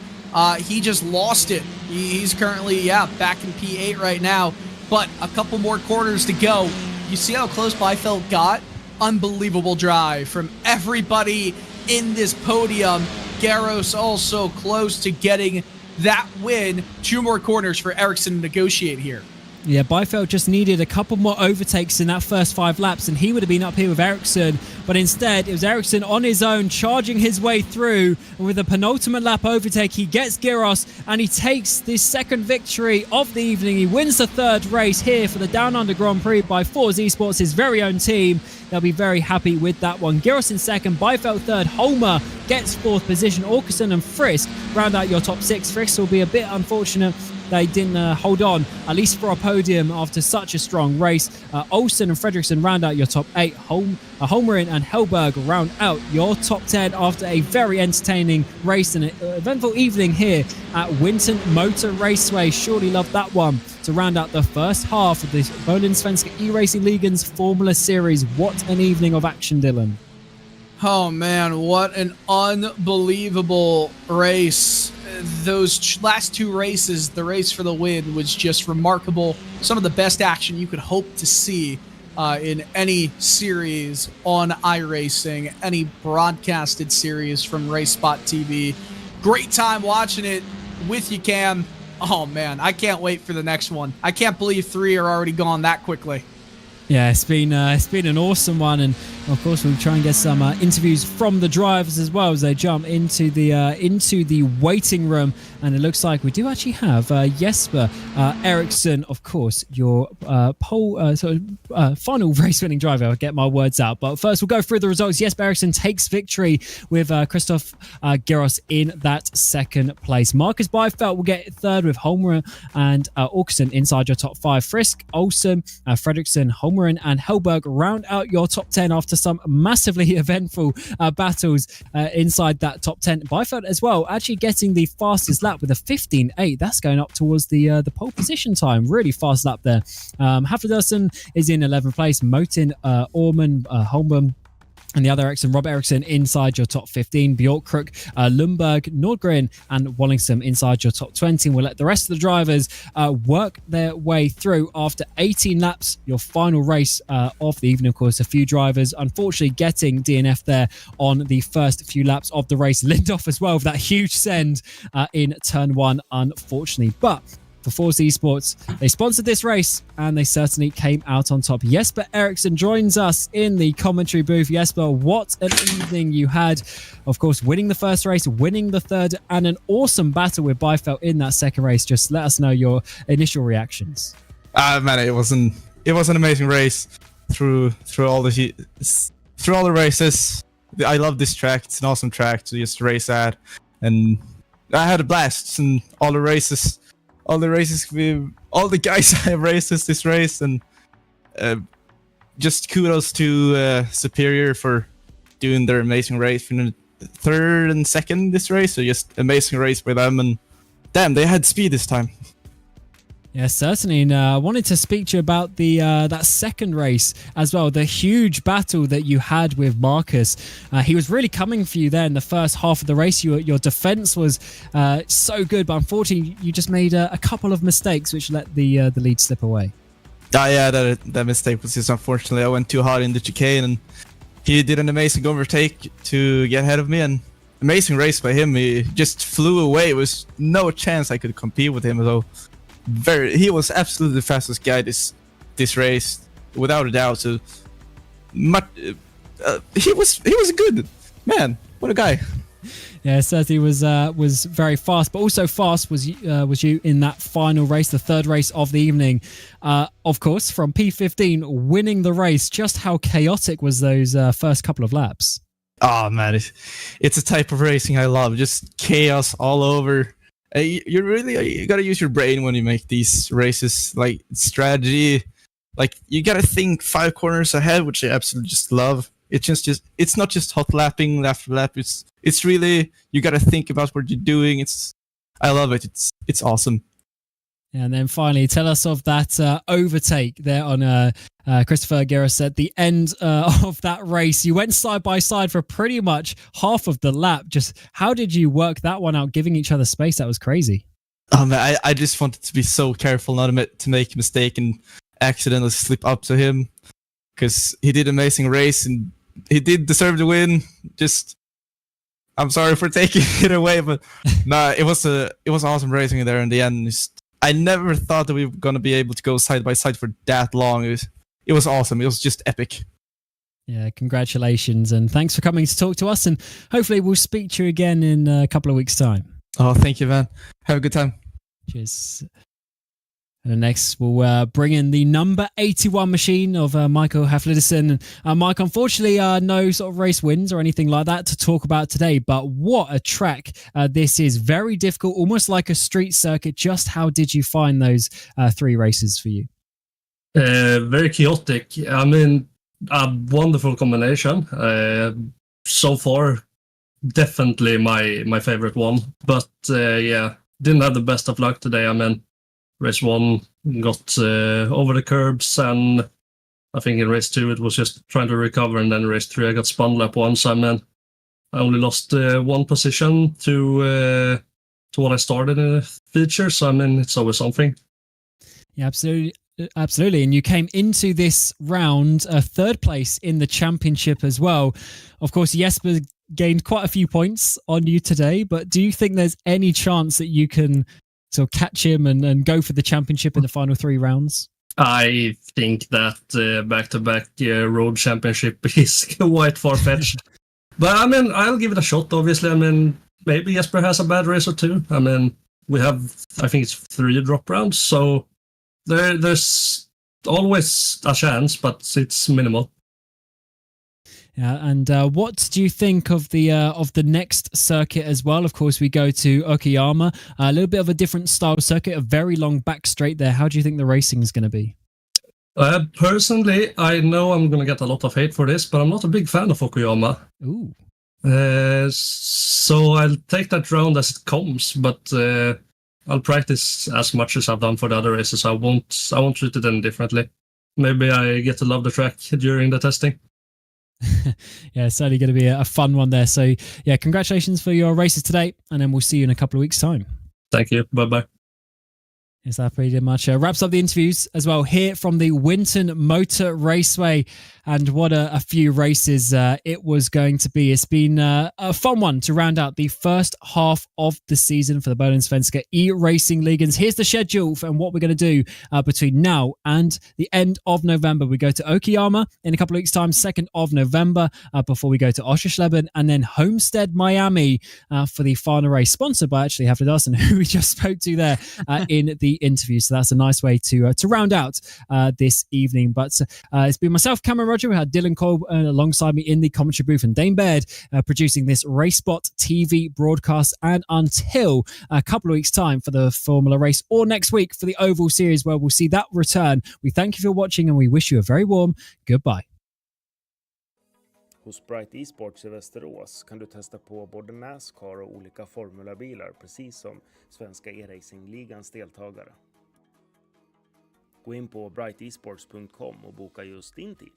D: He just lost it. He's currently, back in P8 right now, but a couple more corners to go. You see how close Byfeld got? Unbelievable drive from everybody in this podium. Garros also close to getting that win. 2 more corners for Ericsson to negotiate here.
C: Yeah, Byfeld just needed a couple more overtakes in that first 5 laps, and he would have been up here with Ericsson. But instead, it was Ericsson on his own, charging his way through. And with a penultimate lap overtake, he gets Garros, and he takes this second victory of the evening. He wins the 3rd race here for the Down Under Grand Prix by FORS eSports, his very own team. They'll be very happy with that one. Garros in 2nd, Byfeld 3rd, Holmer gets 4th position. Orkerson and Frisk round out your top 6. Frisk will be a bit unfortunate they didn't hold on, at least for a podium after such a strong race. Olsen and Fredriksson round out your top 8. Holmgren and Hellberg round out your top 10 after a very entertaining race and an eventful evening here at Winton Motor Raceway. Surely loved that one to round out the first half of this Bohlin Svenska eRacing Formula Series. What an evening of action, Dylan.
D: Oh man, what an unbelievable race. Those last 2 races, the race for the win was just remarkable. Some of the best action you could hope to see in any series on iRacing, any broadcasted series from RaceSpotTV. Great time watching it with you, Cam. Oh man, I can't wait for the next one. I can't believe 3 are already gone that quickly.
C: Yeah, it's been an awesome one, and of course we'll try and get some interviews from the drivers as well as they jump into the waiting room. And it looks like we do actually have Jesper Ericsson, of course, your final race-winning driver. I'll get my words out, but first we'll go through the results. Jesper Ericsson takes victory with Christoph Garros in that 2nd place. Marcus Byfeld will get 3rd with Holmer and Orkerson inside your top 5. Frisk, Olsen, Fredriksson, Holmer Purmerend and Hellberg round out your top 10 after some massively eventful battles inside that top 10. Byfeld as well, actually getting the fastest lap with a 15.8. That's going up towards the pole position time. Really fast lap there. Haflidersen is in 11th place. Motin, Orman, Holmberg, and the other Ericsson, Rob Ericsson, inside your top 15. Bjorkkruk, Lundberg, Nordgren, and Wallingson inside your top 20. And we'll let the rest of the drivers work their way through after 18 laps, your final race of the evening. Of course, a few drivers unfortunately getting DNF there on the first few laps of the race. Lindoff as well with that huge send in turn 1, unfortunately. But for FORS eSports, they sponsored this race and they certainly came out on top. Jesper Eriksson joins us in the commentary booth. Jesper, what an evening you had. Of course, winning the first race, winning the third, and an awesome battle with Byfeld in that second race. Just let us know your initial reactions.
E: Man, it was an amazing race through all the races. I love this track. It's an awesome track to just race at, and I had a blast in all the races. All the guys I have raced this race, and just kudos to Superior for doing their amazing race in third and second this race. So just amazing race by them, and damn, they had speed this time.
C: Yeah, certainly. And I wanted to speak to you about the that second race as well, the huge battle that you had with Marcus. He was really coming for you there in the first half of the race. Your defense was so good, but unfortunately you just made a couple of mistakes which let the lead slip away.
E: Yeah, that mistake was just unfortunately. I went too hard in the chicane, and he did an amazing overtake to get ahead of me, and amazing race by him. He just flew away. It was no chance I could compete with him, though. He was absolutely the fastest guy this race, without a doubt. So he was good, man. What a guy!
C: Yeah, certainly was very fast, but also fast was you in that final race, the third race of the evening. Of course, from P15, winning the race. Just how chaotic was those first couple of laps?
E: Oh man, it's a type of racing I love. Just chaos all over. You gotta use your brain when you make these races, like strategy. Like you gotta think 5 corners ahead, which I absolutely just love. It's not just hot lapping lap for lap. It's really, you gotta think about what you're doing. I love it. It's awesome.
C: And then finally, tell us of that overtake there on Christopher Geras at the end of that race. You went side by side for pretty much half of the lap. Just how did you work that one out, giving each other space? That was crazy.
E: Oh man, I just wanted to be so careful not to make a mistake and accidentally slip up to him, because he did an amazing race and he did deserve the win. I'm sorry for taking it away, but nah, it was awesome racing there in the end. I never thought that we were going to be able to go side by side for that long. It was awesome. It was just epic.
C: Yeah, congratulations. And thanks for coming to talk to us. And hopefully we'll speak to you again in a couple of weeks' time.
E: Oh, thank you, man. Have a good time.
C: Cheers. And next, we'll bring in the number 81 machine of Michael Haflidersen. Mike, unfortunately, no sort of race wins or anything like that to talk about today, but what a track this is. Very difficult, almost like a street circuit. Just how did you find those 3 races for you?
F: Very chaotic. I mean, a wonderful combination. So far, definitely my favorite one. But yeah, didn't have the best of luck today. I mean, race 1 got over the curbs, and I think in race 2 it was just trying to recover, and then race 3 I got spun lap 1. So I mean, I only lost 1 position to what I started in the feature. So I mean, it's always something.
C: Yeah, absolutely. And you came into this round 3rd place in the championship as well. Of course, Jesper gained quite a few points on you today, but do you think there's any chance that you can sort of catch him and go for the championship in the final 3 rounds?
F: I think that back-to-back road championship is quite far-fetched. But I mean, I'll give it a shot, obviously. I mean, maybe Jesper has a bad race or 2. I mean, we have, I think it's 3 drop rounds, so there's always a chance, but it's minimal.
C: Yeah, and what do you think of the next circuit as well? Of course, we go to Okayama, a little bit of a different style circuit, a very long back straight there. How do you think the racing is going to be?
F: Personally, I know I'm going to get a lot of hate for this, but I'm not a big fan of Okuyama.
C: Ooh.
F: So I'll take that round as it comes, but I'll practice as much as I've done for the other races. I won't treat it any differently. Maybe I get to love the track during the testing.
C: Yeah, it's certainly going to be a fun one there. So yeah, congratulations for your races today, and then we'll see you in a couple of weeks' time.
F: Thank you. Bye-bye.
C: Yes, that pretty much wraps up the interviews as well here from the Winton Motor Raceway. And what a few races it was going to be. It's been a fun one to round out the first half of the season for the Bohlin Svenska Eracingligan. Here's the schedule and what we're going to do between now and the end of November. We go to Okuyama in a couple of weeks' time, 2nd of November, before we go to Oschersleben and then Homestead, Miami for the final race, sponsored by actually Hafler Dawson, who we just spoke to there in the interview. So that's a nice way to round out this evening. But it's been myself, Cameron Roger. We had Dylan Cole alongside me in the commentary booth, and Dane Baird producing this RaceSpotTV broadcast. And until a couple of weeks' time for the Formula race, or next week for the Oval Series, where we'll see that return, we thank you for watching and we wish you a very warm goodbye.
B: Hos Prix eSports i Västerås kan du testa på både NASCAR och olika formulabilar, precis som Svenska Eracingligan's deltagare. Gå in på brightesports.com och boka just din tid.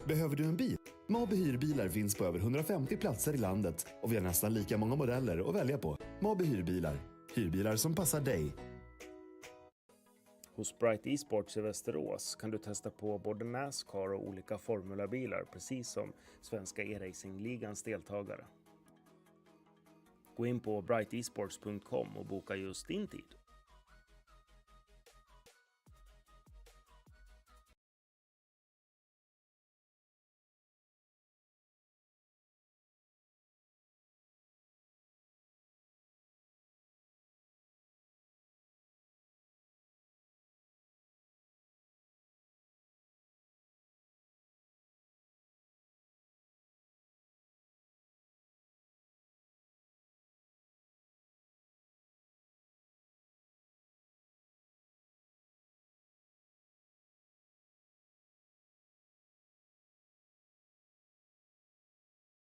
A: Behöver du en bil? Mabe hyrbilar finns på över 150 platser i landet och vi har nästan lika många modeller att välja på. Mabe hyrbilar. Hyrbilar som passar dig.
B: Hos Prix eSports i Västerås kan du testa på både NASCAR och olika formulabilar, precis som Svenska Eracingligan's deltagare. Gå in på brightesports.com och boka just din tid.